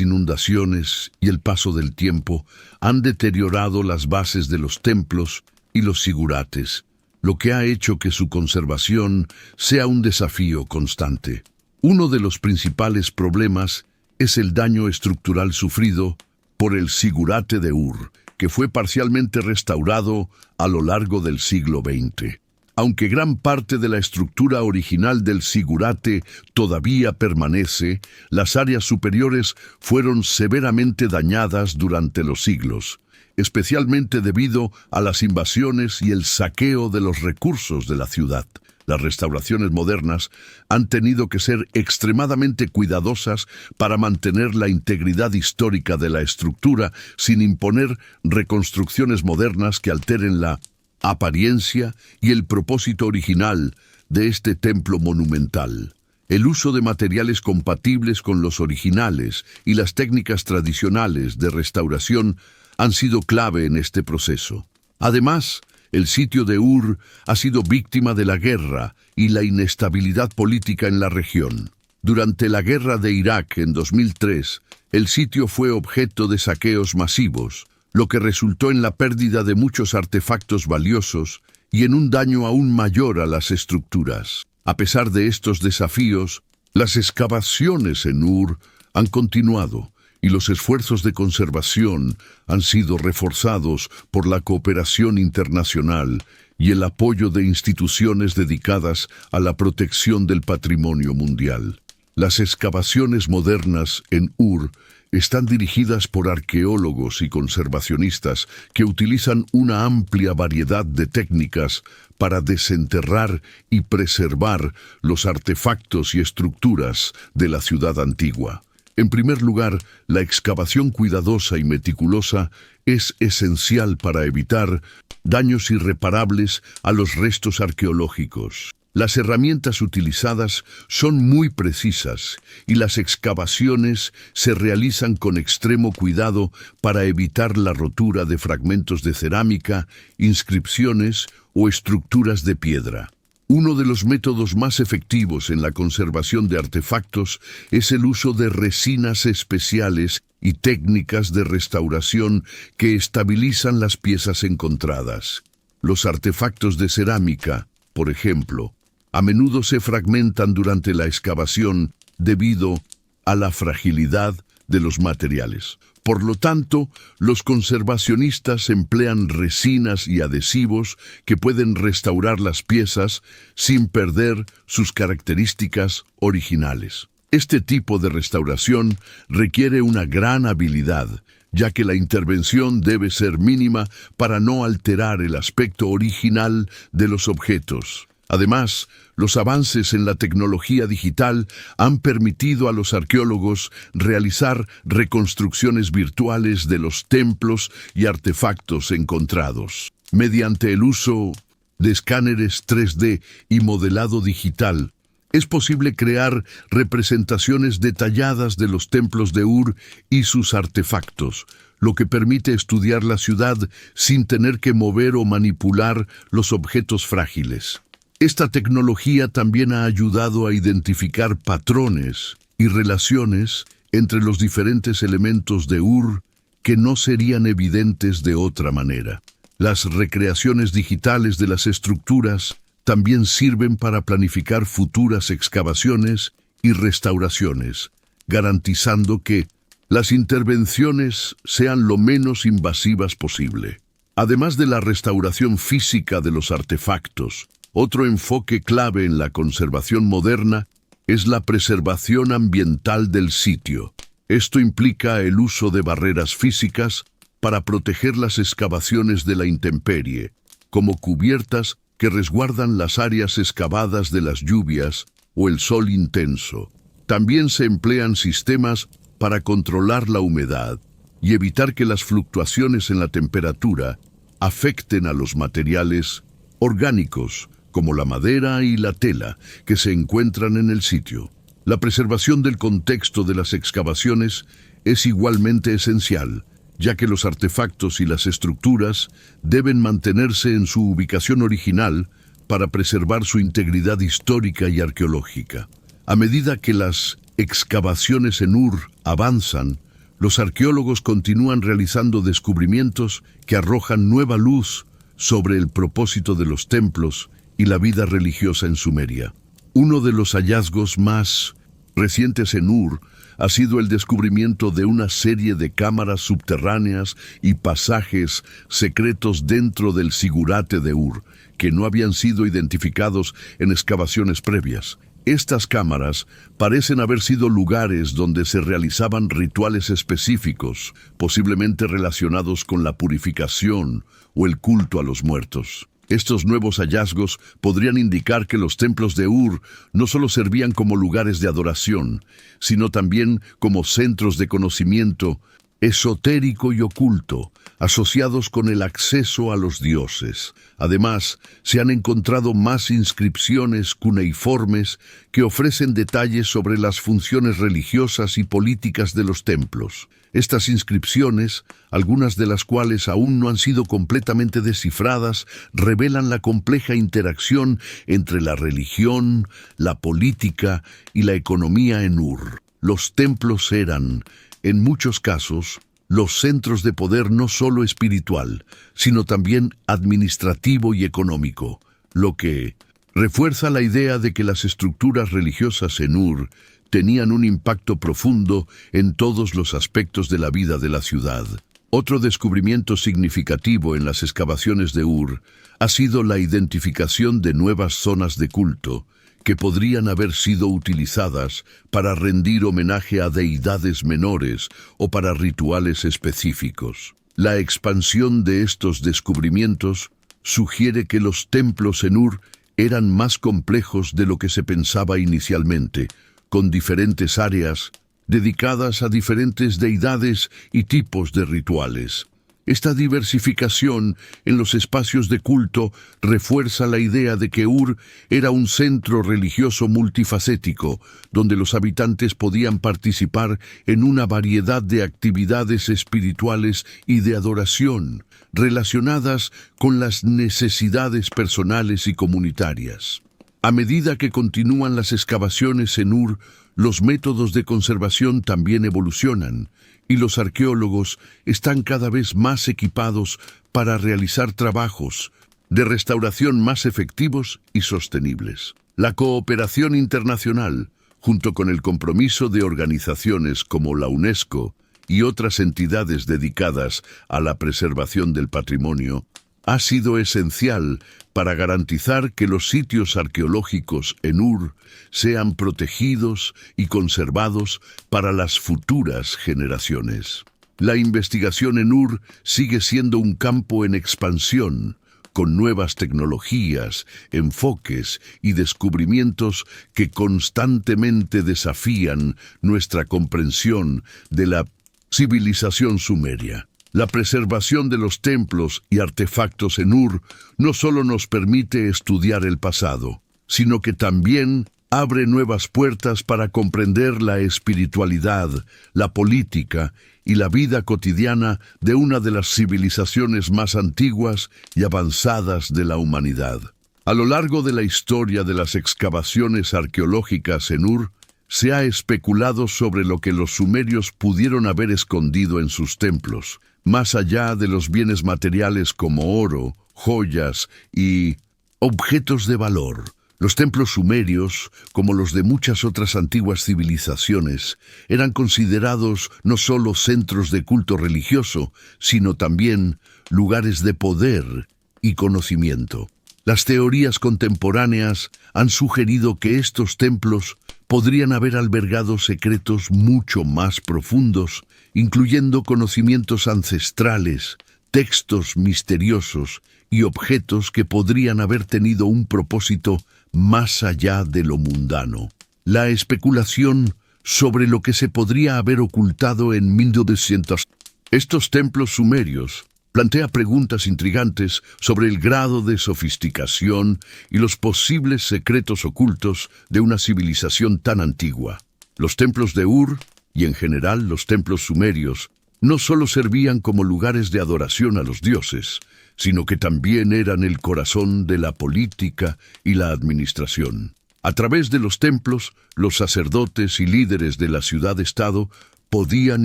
inundaciones y el paso del tiempo han deteriorado las bases de los templos y los zigurates, lo que ha hecho que su conservación sea un desafío constante. Uno de los principales problemas es el daño estructural sufrido por el zigurate de Ur, que fue parcialmente restaurado a lo largo del siglo XX. Aunque gran parte de la estructura original del zigurate todavía permanece, las áreas superiores fueron severamente dañadas durante los siglos, especialmente debido a las invasiones y el saqueo de los recursos de la ciudad. Las restauraciones modernas han tenido que ser extremadamente cuidadosas para mantener la integridad histórica de la estructura sin imponer reconstrucciones modernas que alteren la apariencia y el propósito original de este templo monumental. El uso de materiales compatibles con los originales y las técnicas tradicionales de restauración han sido clave en este proceso. Además, el sitio de Ur ha sido víctima de la guerra y la inestabilidad política en la región. Durante la guerra de Irak en 2003, el sitio fue objeto de saqueos masivos, lo que resultó en la pérdida de muchos artefactos valiosos y en un daño aún mayor a las estructuras. A pesar de estos desafíos, las excavaciones en Ur han continuado, y los esfuerzos de conservación han sido reforzados por la cooperación internacional y el apoyo de instituciones dedicadas a la protección del patrimonio mundial. Las excavaciones modernas en Ur están dirigidas por arqueólogos y conservacionistas que utilizan una amplia variedad de técnicas para desenterrar y preservar los artefactos y estructuras de la ciudad antigua. En primer lugar, la excavación cuidadosa y meticulosa es esencial para evitar daños irreparables a los restos arqueológicos. Las herramientas utilizadas son muy precisas y las excavaciones se realizan con extremo cuidado para evitar la rotura de fragmentos de cerámica, inscripciones o estructuras de piedra. Uno de los métodos más efectivos en la conservación de artefactos es el uso de resinas especiales y técnicas de restauración que estabilizan las piezas encontradas. Los artefactos de cerámica, por ejemplo, a menudo se fragmentan durante la excavación debido a la fragilidad de los materiales. Por lo tanto, los conservacionistas emplean resinas y adhesivos que pueden restaurar las piezas sin perder sus características originales. Este tipo de restauración requiere una gran habilidad, ya que la intervención debe ser mínima para no alterar el aspecto original de los objetos. Además, los avances en la tecnología digital han permitido a los arqueólogos realizar reconstrucciones virtuales de los templos y artefactos encontrados. Mediante el uso de escáneres 3D y modelado digital, es posible crear representaciones detalladas de los templos de Ur y sus artefactos, lo que permite estudiar la ciudad sin tener que mover o manipular los objetos frágiles. Esta tecnología también ha ayudado a identificar patrones y relaciones entre los diferentes elementos de Ur que no serían evidentes de otra manera. Las recreaciones digitales de las estructuras también sirven para planificar futuras excavaciones y restauraciones, garantizando que las intervenciones sean lo menos invasivas posible. Además de la restauración física de los artefactos, otro enfoque clave en la conservación moderna es la preservación ambiental del sitio. Esto implica el uso de barreras físicas para proteger las excavaciones de la intemperie, como cubiertas que resguardan las áreas excavadas de las lluvias o el sol intenso. También se emplean sistemas para controlar la humedad y evitar que las fluctuaciones en la temperatura afecten a los materiales orgánicos, como la madera y la tela, que se encuentran en el sitio. La preservación del contexto de las excavaciones es igualmente esencial, ya que los artefactos y las estructuras deben mantenerse en su ubicación original para preservar su integridad histórica y arqueológica. A medida que las excavaciones en Ur avanzan, los arqueólogos continúan realizando descubrimientos que arrojan nueva luz sobre el propósito de los templos y la vida religiosa en Sumeria. Uno de los hallazgos más recientes en Ur ha sido el descubrimiento de una serie de cámaras subterráneas y pasajes secretos dentro del zigurate de Ur, que no habían sido identificados en excavaciones previas. Estas cámaras parecen haber sido lugares donde se realizaban rituales específicos, posiblemente relacionados con la purificación o el culto a los muertos. Estos nuevos hallazgos podrían indicar que los templos de Ur no solo servían como lugares de adoración, sino también como centros de conocimiento esotérico y oculto, asociados con el acceso a los dioses. Además, se han encontrado más inscripciones cuneiformes que ofrecen detalles sobre las funciones religiosas y políticas de los templos. Estas inscripciones, algunas de las cuales aún no han sido completamente descifradas, revelan la compleja interacción entre la religión, la política y la economía en Ur. Los templos eran, en muchos casos, los centros de poder no solo espiritual, sino también administrativo y económico, lo que refuerza la idea de que las estructuras religiosas en Ur tenían un impacto profundo en todos los aspectos de la vida de la ciudad. Otro descubrimiento significativo en las excavaciones de Ur ha sido la identificación de nuevas zonas de culto que podrían haber sido utilizadas para rendir homenaje a deidades menores o para rituales específicos. La expansión de estos descubrimientos sugiere que los templos en Ur eran más complejos de lo que se pensaba inicialmente, con diferentes áreas dedicadas a diferentes deidades y tipos de rituales. Esta diversificación en los espacios de culto refuerza la idea de que Ur era un centro religioso multifacético, donde los habitantes podían participar en una variedad de actividades espirituales y de adoración, relacionadas con las necesidades personales y comunitarias. A medida que continúan las excavaciones en Ur, los métodos de conservación también evolucionan, y los arqueólogos están cada vez más equipados para realizar trabajos de restauración más efectivos y sostenibles. La cooperación internacional, junto con el compromiso de organizaciones como la UNESCO y otras entidades dedicadas a la preservación del patrimonio, ha sido esencial para garantizar que los sitios arqueológicos en Ur sean protegidos y conservados para las futuras generaciones. La investigación en Ur sigue siendo un campo en expansión, con nuevas tecnologías, enfoques y descubrimientos que constantemente desafían nuestra comprensión de la civilización sumeria. La preservación de los templos y artefactos en Ur no solo nos permite estudiar el pasado, sino que también abre nuevas puertas para comprender la espiritualidad, la política y la vida cotidiana de una de las civilizaciones más antiguas y avanzadas de la humanidad. A lo largo de la historia de las excavaciones arqueológicas en Ur, se ha especulado sobre lo que los sumerios pudieron haber escondido en sus templos, más allá de los bienes materiales como oro, joyas y objetos de valor. Los templos sumerios, como los de muchas otras antiguas civilizaciones, eran considerados no solo centros de culto religioso, sino también lugares de poder y conocimiento. Las teorías contemporáneas han sugerido que estos templos podrían haber albergado secretos mucho más profundos, incluyendo conocimientos ancestrales, textos misteriosos y objetos que podrían haber tenido un propósito más allá de lo mundano. La especulación sobre lo que se podría haber ocultado en 1900. Estos templos sumerios plantea preguntas intrigantes sobre el grado de sofisticación y los posibles secretos ocultos de una civilización tan antigua. Los templos de Ur, y en general los templos sumerios, no solo servían como lugares de adoración a los dioses, sino que también eran el corazón de la política y la administración. A través de los templos, los sacerdotes y líderes de la ciudad-estado podían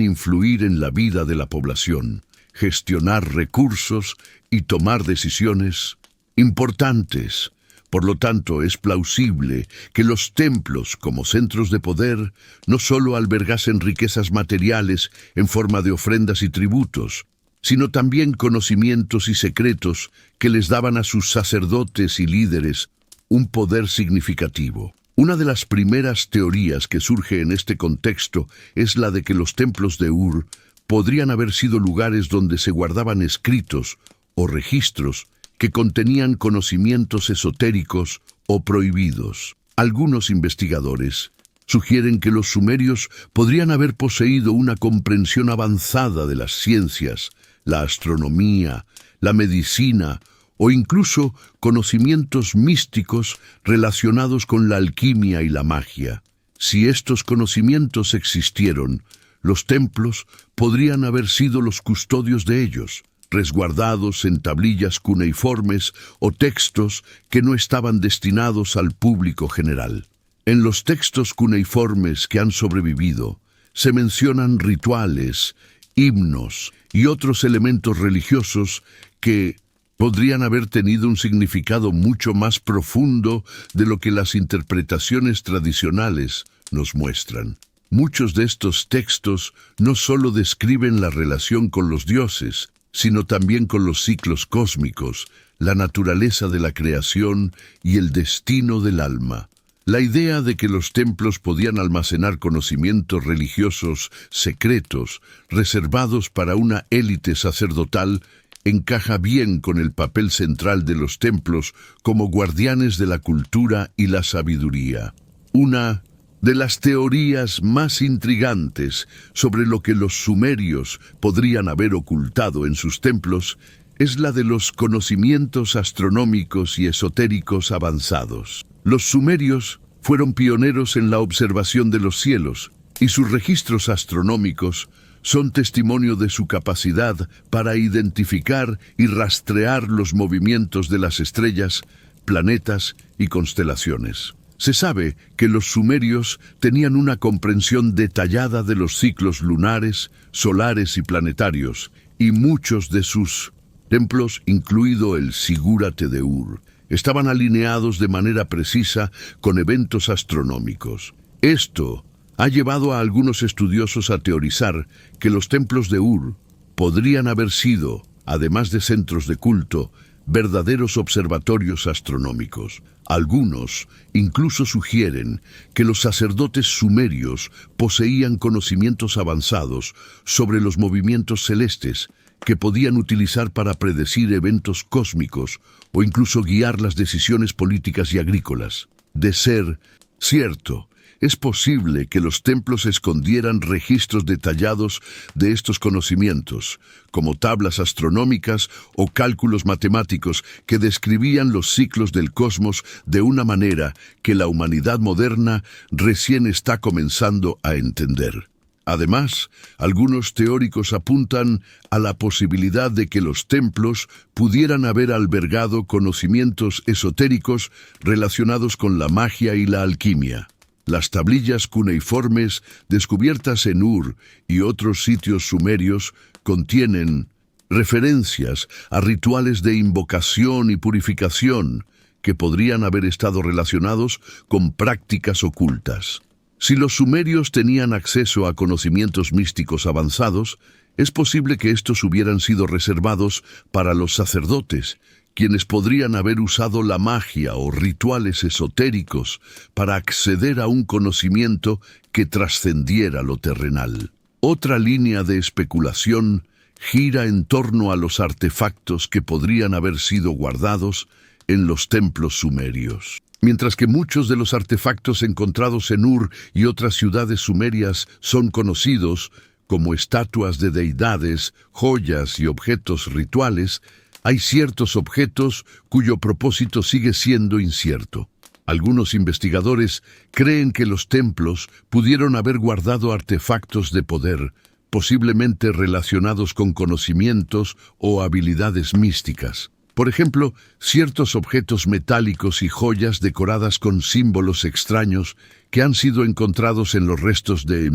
influir en la vida de la población, gestionar recursos y tomar decisiones importantes. Por lo tanto, es plausible que los templos, como centros de poder, no solo albergasen riquezas materiales en forma de ofrendas y tributos, sino también conocimientos y secretos que les daban a sus sacerdotes y líderes un poder significativo. Una de las primeras teorías que surge en este contexto es la de que los templos de Ur podrían haber sido lugares donde se guardaban escritos o registros que contenían conocimientos esotéricos o prohibidos. Algunos investigadores sugieren que los sumerios podrían haber poseído una comprensión avanzada de las ciencias, la astronomía, la medicina o incluso conocimientos místicos relacionados con la alquimia y la magia. Si estos conocimientos existieron, los templos podrían haber sido los custodios de ellos, resguardados en tablillas cuneiformes o textos que no estaban destinados al público general. En los textos cuneiformes que han sobrevivido, se mencionan rituales, himnos y otros elementos religiosos que podrían haber tenido un significado mucho más profundo de lo que las interpretaciones tradicionales nos muestran. Muchos de estos textos no solo describen la relación con los dioses, sino también con los ciclos cósmicos, la naturaleza de la creación y el destino del alma. La idea de que los templos podían almacenar conocimientos religiosos secretos, reservados para una élite sacerdotal, encaja bien con el papel central de los templos como guardianes de la cultura y la sabiduría. Una de las teorías más intrigantes sobre lo que los sumerios podrían haber ocultado en sus templos es la de los conocimientos astronómicos y esotéricos avanzados. Los sumerios fueron pioneros en la observación de los cielos, y sus registros astronómicos son testimonio de su capacidad para identificar y rastrear los movimientos de las estrellas, planetas y constelaciones. Se sabe que los sumerios tenían una comprensión detallada de los ciclos lunares, solares y planetarios, y muchos de sus templos, incluido el Zigurate de Ur, estaban alineados de manera precisa con eventos astronómicos. Esto ha llevado a algunos estudiosos a teorizar que los templos de Ur podrían haber sido, además de centros de culto, verdaderos observatorios astronómicos. Algunos incluso sugieren que los sacerdotes sumerios poseían conocimientos avanzados sobre los movimientos celestes que podían utilizar para predecir eventos cósmicos o incluso guiar las decisiones políticas y agrícolas. De ser Cierto, es posible que los templos escondieran registros detallados de estos conocimientos, como tablas astronómicas o cálculos matemáticos que describían los ciclos del cosmos de una manera que la humanidad moderna recién está comenzando a entender. Además, algunos teóricos apuntan a la posibilidad de que los templos pudieran haber albergado conocimientos esotéricos relacionados con la magia y la alquimia. Las tablillas cuneiformes descubiertas en Ur y otros sitios sumerios contienen referencias a rituales de invocación y purificación que podrían haber estado relacionados con prácticas ocultas. Si los sumerios tenían acceso a conocimientos místicos avanzados, es posible que estos hubieran sido reservados para los sacerdotes, quienes podrían haber usado la magia o rituales esotéricos para acceder a un conocimiento que trascendiera lo terrenal. Otra línea de especulación gira en torno a los artefactos que podrían haber sido guardados en los templos sumerios. Mientras que muchos de los artefactos encontrados en Ur y otras ciudades sumerias son conocidos como estatuas de deidades, joyas y objetos rituales, hay ciertos objetos cuyo propósito sigue siendo incierto. Algunos investigadores creen que los templos pudieron haber guardado artefactos de poder, posiblemente relacionados con conocimientos o habilidades místicas. Por ejemplo, ciertos objetos metálicos y joyas decoradas con símbolos extraños que han sido encontrados en los restos de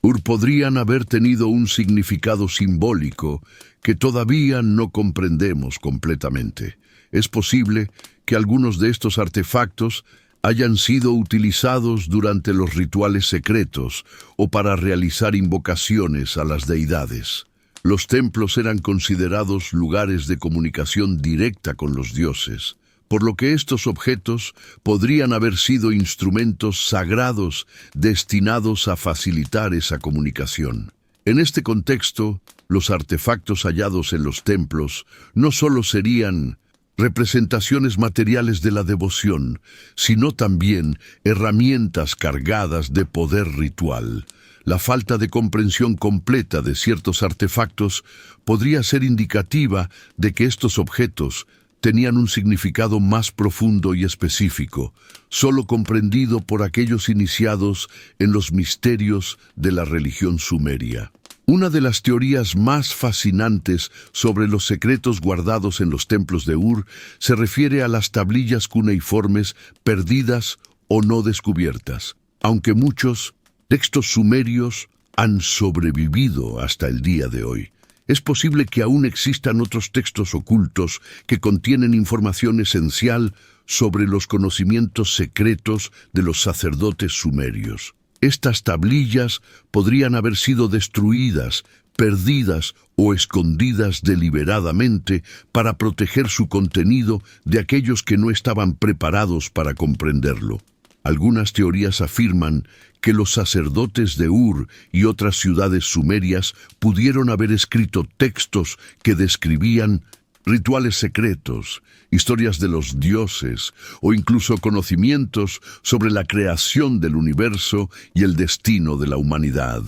Ur podrían haber tenido un significado simbólico que todavía no comprendemos completamente. Es posible que algunos de estos artefactos hayan sido utilizados durante los rituales secretos o para realizar invocaciones a las deidades. Los templos eran considerados lugares de comunicación directa con los dioses, por lo que estos objetos podrían haber sido instrumentos sagrados destinados a facilitar esa comunicación. En este contexto, los artefactos hallados en los templos no solo serían representaciones materiales de la devoción, sino también herramientas cargadas de poder ritual. La falta de comprensión completa de ciertos artefactos podría ser indicativa de que estos objetos tenían un significado más profundo y específico, solo comprendido por aquellos iniciados en los misterios de la religión sumeria. Una de las teorías más fascinantes sobre los secretos guardados en los templos de Ur se refiere a las tablillas cuneiformes perdidas o no descubiertas, aunque muchos textos sumerios han sobrevivido hasta el día de hoy. Es posible que aún existan otros textos ocultos que contienen información esencial sobre los conocimientos secretos de los sacerdotes sumerios. Estas tablillas podrían haber sido destruidas, perdidas o escondidas deliberadamente para proteger su contenido de aquellos que no estaban preparados para comprenderlo. Algunas teorías afirman que los sacerdotes de Ur y otras ciudades sumerias pudieron haber escrito textos que describían rituales secretos, historias de los dioses o incluso conocimientos sobre la creación del universo y el destino de la humanidad.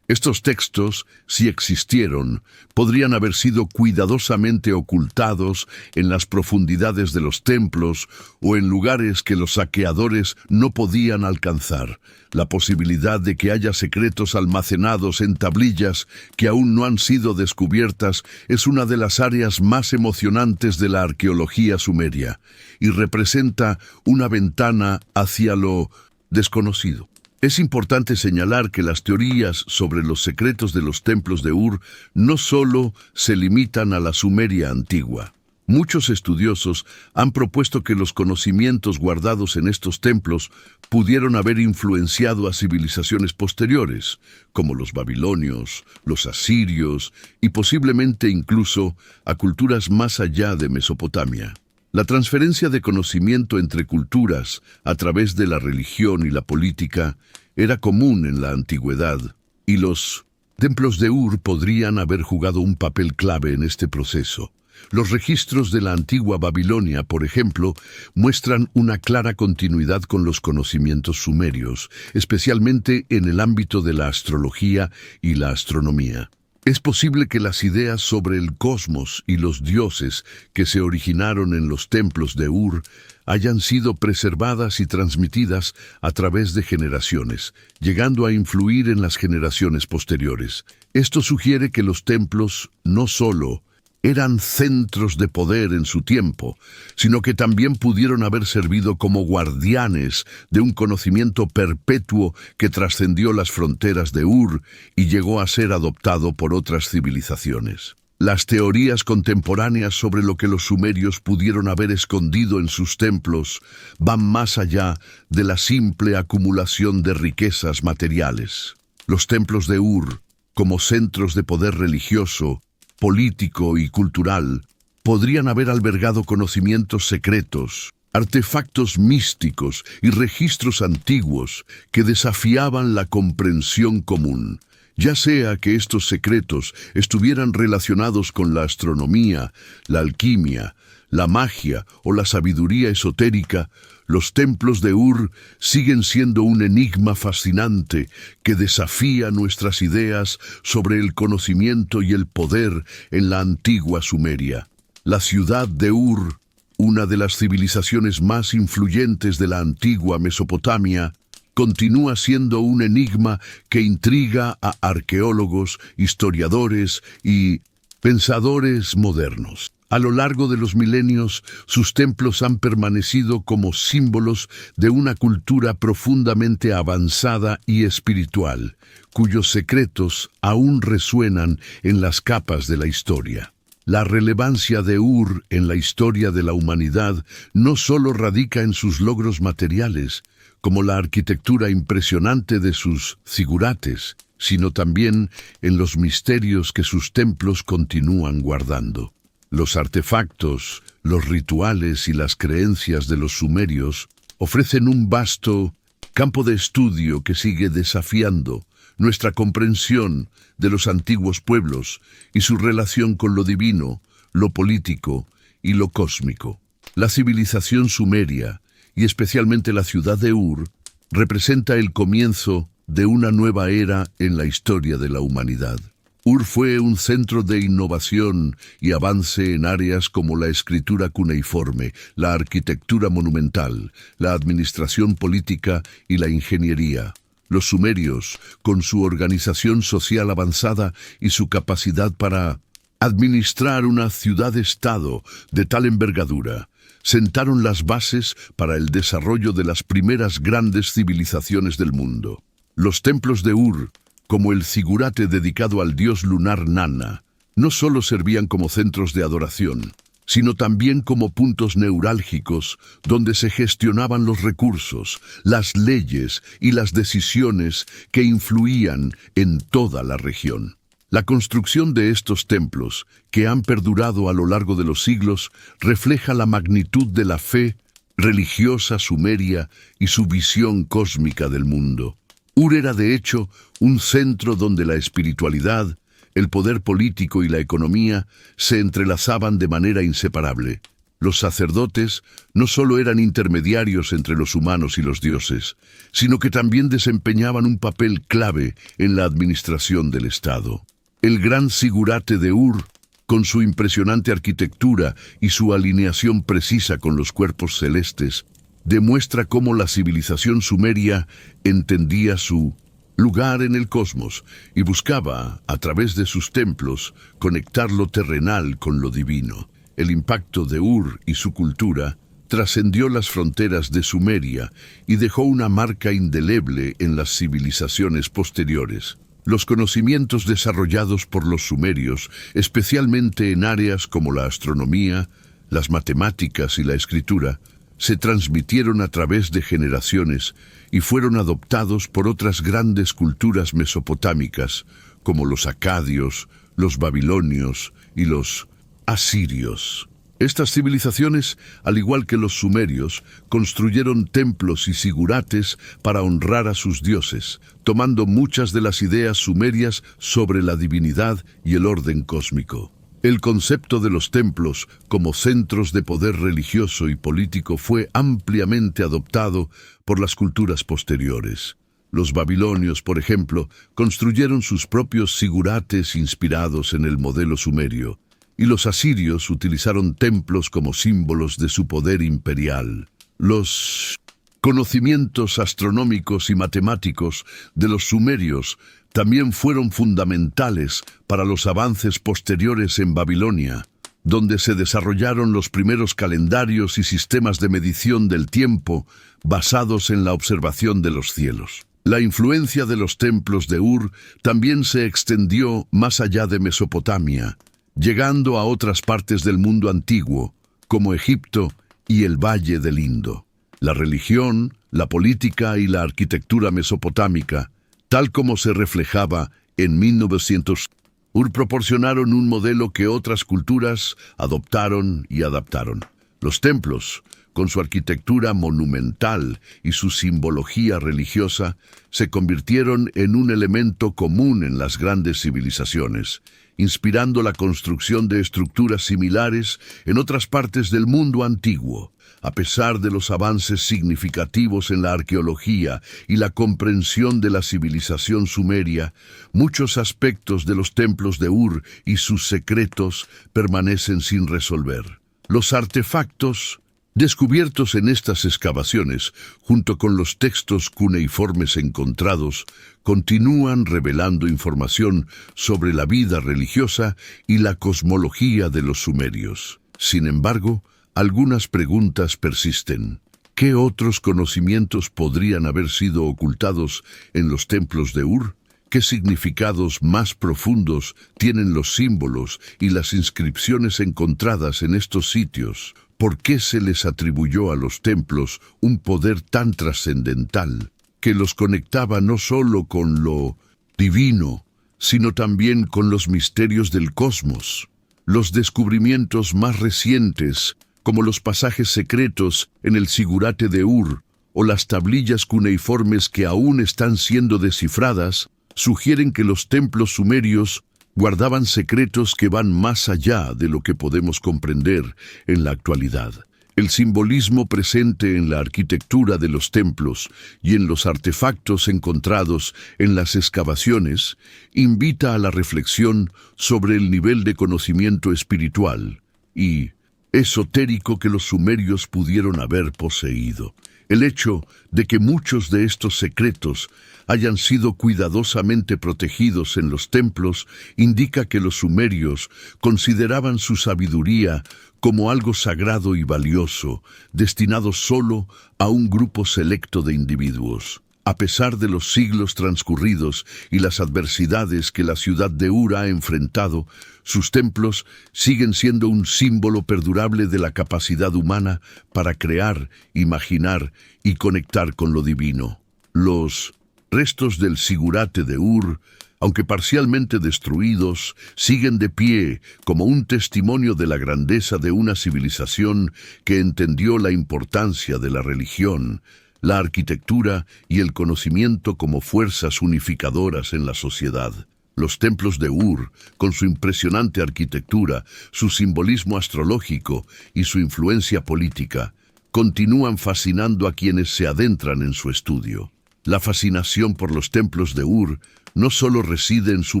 Estos textos, si existieron, podrían haber sido cuidadosamente ocultados en las profundidades de los templos o en lugares que los saqueadores no podían alcanzar. La posibilidad de que haya secretos almacenados en tablillas que aún no han sido descubiertas es una de las áreas más emocionantes de la arqueología sumeria y representa una ventana hacia lo desconocido. Es importante señalar que las teorías sobre los secretos de los templos de Ur no solo se limitan a la Sumeria antigua. Muchos estudiosos han propuesto que los conocimientos guardados en estos templos pudieron haber influenciado a civilizaciones posteriores, como los babilonios, los asirios y posiblemente incluso a culturas más allá de Mesopotamia. La transferencia de conocimiento entre culturas a través de la religión y la política era común en la antigüedad, y los templos de Ur podrían haber jugado un papel clave en este proceso. Los registros de la antigua Babilonia, por ejemplo, muestran una clara continuidad con los conocimientos sumerios, especialmente en el ámbito de la astrología y la astronomía. Es posible que las ideas sobre el cosmos y los dioses que se originaron en los templos de Ur hayan sido preservadas y transmitidas a través de generaciones, llegando a influir en las generaciones posteriores. Esto sugiere que los templos no solo eran centros de poder en su tiempo, sino que también pudieron haber servido como guardianes de un conocimiento perpetuo que trascendió las fronteras de Ur y llegó a ser adoptado por otras civilizaciones. Las teorías contemporáneas sobre lo que los sumerios pudieron haber escondido en sus templos van más allá de la simple acumulación de riquezas materiales. Los templos de Ur, como centros de poder religioso, político y cultural, podrían haber albergado conocimientos secretos, artefactos místicos y registros antiguos que desafiaban la comprensión común, ya sea que estos secretos estuvieran relacionados con la astronomía, la alquimia, la magia o la sabiduría esotérica. Los templos de Ur siguen siendo un enigma fascinante que desafía nuestras ideas sobre el conocimiento y el poder en la antigua Sumeria. La ciudad de Ur, una de las civilizaciones más influyentes de la antigua Mesopotamia, continúa siendo un enigma que intriga a arqueólogos, historiadores y pensadores modernos. A lo largo de los milenios, sus templos han permanecido como símbolos de una cultura profundamente avanzada y espiritual, cuyos secretos aún resuenan en las capas de la historia. La relevancia de Ur en la historia de la humanidad no solo radica en sus logros materiales, como la arquitectura impresionante de sus zigurates, sino también en los misterios que sus templos continúan guardando. Los artefactos, los rituales y las creencias de los sumerios ofrecen un vasto campo de estudio que sigue desafiando nuestra comprensión de los antiguos pueblos y su relación con lo divino, lo político y lo cósmico. La civilización sumeria, y especialmente la ciudad de Ur, representa el comienzo de una nueva era en la historia de la humanidad. Ur fue un centro de innovación y avance en áreas como la escritura cuneiforme, la arquitectura monumental, la administración política y la ingeniería. Los sumerios, con su organización social avanzada y su capacidad para administrar una ciudad-estado de tal envergadura, sentaron las bases para el desarrollo de las primeras grandes civilizaciones del mundo. Los templos de Ur, como el zigurate dedicado al dios lunar Nanna, no solo servían como centros de adoración, sino también como puntos neurálgicos donde se gestionaban los recursos, las leyes y las decisiones que influían en toda la región. La construcción de estos templos, que han perdurado a lo largo de los siglos, refleja la magnitud de la fe religiosa sumeria y su visión cósmica del mundo. Ur era, de hecho, un centro donde la espiritualidad, el poder político y la economía se entrelazaban de manera inseparable. Los sacerdotes no solo eran intermediarios entre los humanos y los dioses, sino que también desempeñaban un papel clave en la administración del Estado. El gran zigurate de Ur, con su impresionante arquitectura y su alineación precisa con los cuerpos celestes, demuestra cómo la civilización sumeria entendía su lugar en el cosmos y buscaba, a través de sus templos, conectar lo terrenal con lo divino. El impacto de Ur y su cultura trascendió las fronteras de Sumeria y dejó una marca indeleble en las civilizaciones posteriores. Los conocimientos desarrollados por los sumerios, especialmente en áreas como la astronomía, las matemáticas y la escritura, se transmitieron a través de generaciones y fueron adoptados por otras grandes culturas mesopotámicas, como los acadios, los babilonios y los asirios. Estas civilizaciones, al igual que los sumerios, construyeron templos y zigurates para honrar a sus dioses, tomando muchas de las ideas sumerias sobre la divinidad y el orden cósmico. El concepto de los templos como centros de poder religioso y político fue ampliamente adoptado por las culturas posteriores. Los babilonios, por ejemplo, construyeron sus propios zigurates inspirados en el modelo sumerio, y los asirios utilizaron templos como símbolos de su poder imperial. Los conocimientos astronómicos y matemáticos de los sumerios también fueron fundamentales para los avances posteriores en Babilonia, donde se desarrollaron los primeros calendarios y sistemas de medición del tiempo basados en la observación de los cielos. La influencia de los templos de Ur también se extendió más allá de Mesopotamia, llegando a otras partes del mundo antiguo, como Egipto y el Valle del Indo. La religión, la política y la arquitectura mesopotámica, tal como se reflejaba en 1900, Ur proporcionaron un modelo que otras culturas adoptaron y adaptaron. Los templos, con su arquitectura monumental y su simbología religiosa, se convirtieron en un elemento común en las grandes civilizaciones, inspirando la construcción de estructuras similares en otras partes del mundo antiguo. A pesar de los avances significativos en la arqueología y la comprensión de la civilización sumeria, muchos aspectos de los templos de Ur y sus secretos permanecen sin resolver. Los artefactos descubiertos en estas excavaciones, junto con los textos cuneiformes encontrados, continúan revelando información sobre la vida religiosa y la cosmología de los sumerios. Sin embargo, algunas preguntas persisten. ¿Qué otros conocimientos podrían haber sido ocultados en los templos de Ur? ¿Qué significados más profundos tienen los símbolos y las inscripciones encontradas en estos sitios? ¿Por qué se les atribuyó a los templos un poder tan trascendental que los conectaba no solo con lo divino, sino también con los misterios del cosmos? Los descubrimientos más recientes, como los pasajes secretos en el zigurate de Ur o las tablillas cuneiformes que aún están siendo descifradas, sugieren que los templos sumerios guardaban secretos que van más allá de lo que podemos comprender en la actualidad. El simbolismo presente en la arquitectura de los templos y en los artefactos encontrados en las excavaciones invita a la reflexión sobre el nivel de conocimiento espiritual y esotérico que los sumerios pudieron haber poseído. El hecho de que muchos de estos secretos hayan sido cuidadosamente protegidos en los templos indica que los sumerios consideraban su sabiduría como algo sagrado y valioso, destinado solo a un grupo selecto de individuos. A pesar de los siglos transcurridos y las adversidades que la ciudad de Ur ha enfrentado, sus templos siguen siendo un símbolo perdurable de la capacidad humana para crear, imaginar y conectar con lo divino. Los restos del zigurate de Ur, aunque parcialmente destruidos, siguen de pie como un testimonio de la grandeza de una civilización que entendió la importancia de la religión, la arquitectura y el conocimiento como fuerzas unificadoras en la sociedad. Los templos de Ur, con su impresionante arquitectura, su simbolismo astrológico y su influencia política, continúan fascinando a quienes se adentran en su estudio. La fascinación por los templos de Ur no solo reside en su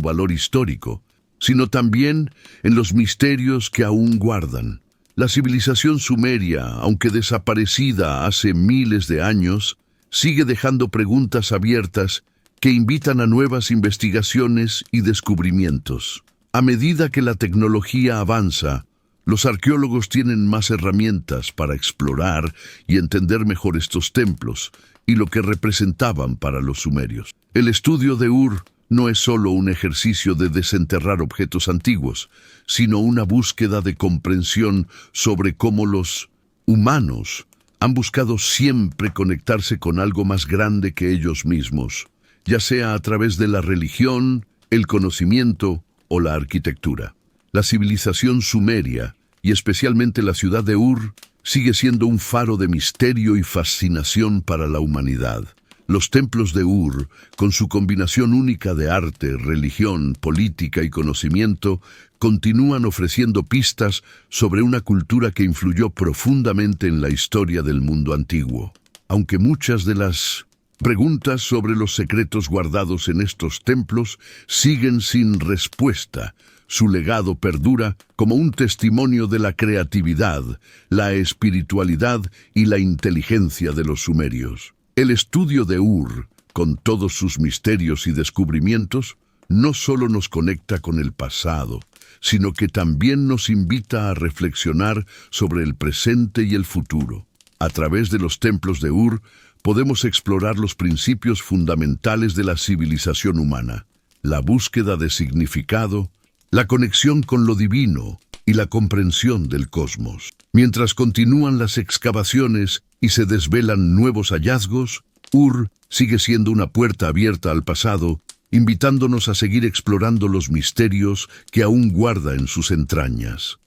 valor histórico, sino también en los misterios que aún guardan. La civilización sumeria, aunque desaparecida hace miles de años, sigue dejando preguntas abiertas que invitan a nuevas investigaciones y descubrimientos. A medida que la tecnología avanza, los arqueólogos tienen más herramientas para explorar y entender mejor estos templos y lo que representaban para los sumerios. El estudio de Ur no es solo un ejercicio de desenterrar objetos antiguos, sino una búsqueda de comprensión sobre cómo los humanos han buscado siempre conectarse con algo más grande que ellos mismos, ya sea a través de la religión, el conocimiento o la arquitectura. La civilización sumeria, y especialmente la ciudad de Ur, sigue siendo un faro de misterio y fascinación para la humanidad. Los templos de Ur, con su combinación única de arte, religión, política y conocimiento, continúan ofreciendo pistas sobre una cultura que influyó profundamente en la historia del mundo antiguo. Aunque muchas de las preguntas sobre los secretos guardados en estos templos siguen sin respuesta, su legado perdura como un testimonio de la creatividad, la espiritualidad y la inteligencia de los sumerios. El estudio de Ur, con todos sus misterios y descubrimientos, no solo nos conecta con el pasado, sino que también nos invita a reflexionar sobre el presente y el futuro. A través de los templos de Ur, podemos explorar los principios fundamentales de la civilización humana, la búsqueda de significado, la conexión con lo divino y la comprensión del cosmos. Mientras continúan las excavaciones y se desvelan nuevos hallazgos, Ur sigue siendo una puerta abierta al pasado, invitándonos a seguir explorando los misterios que aún guarda en sus entrañas.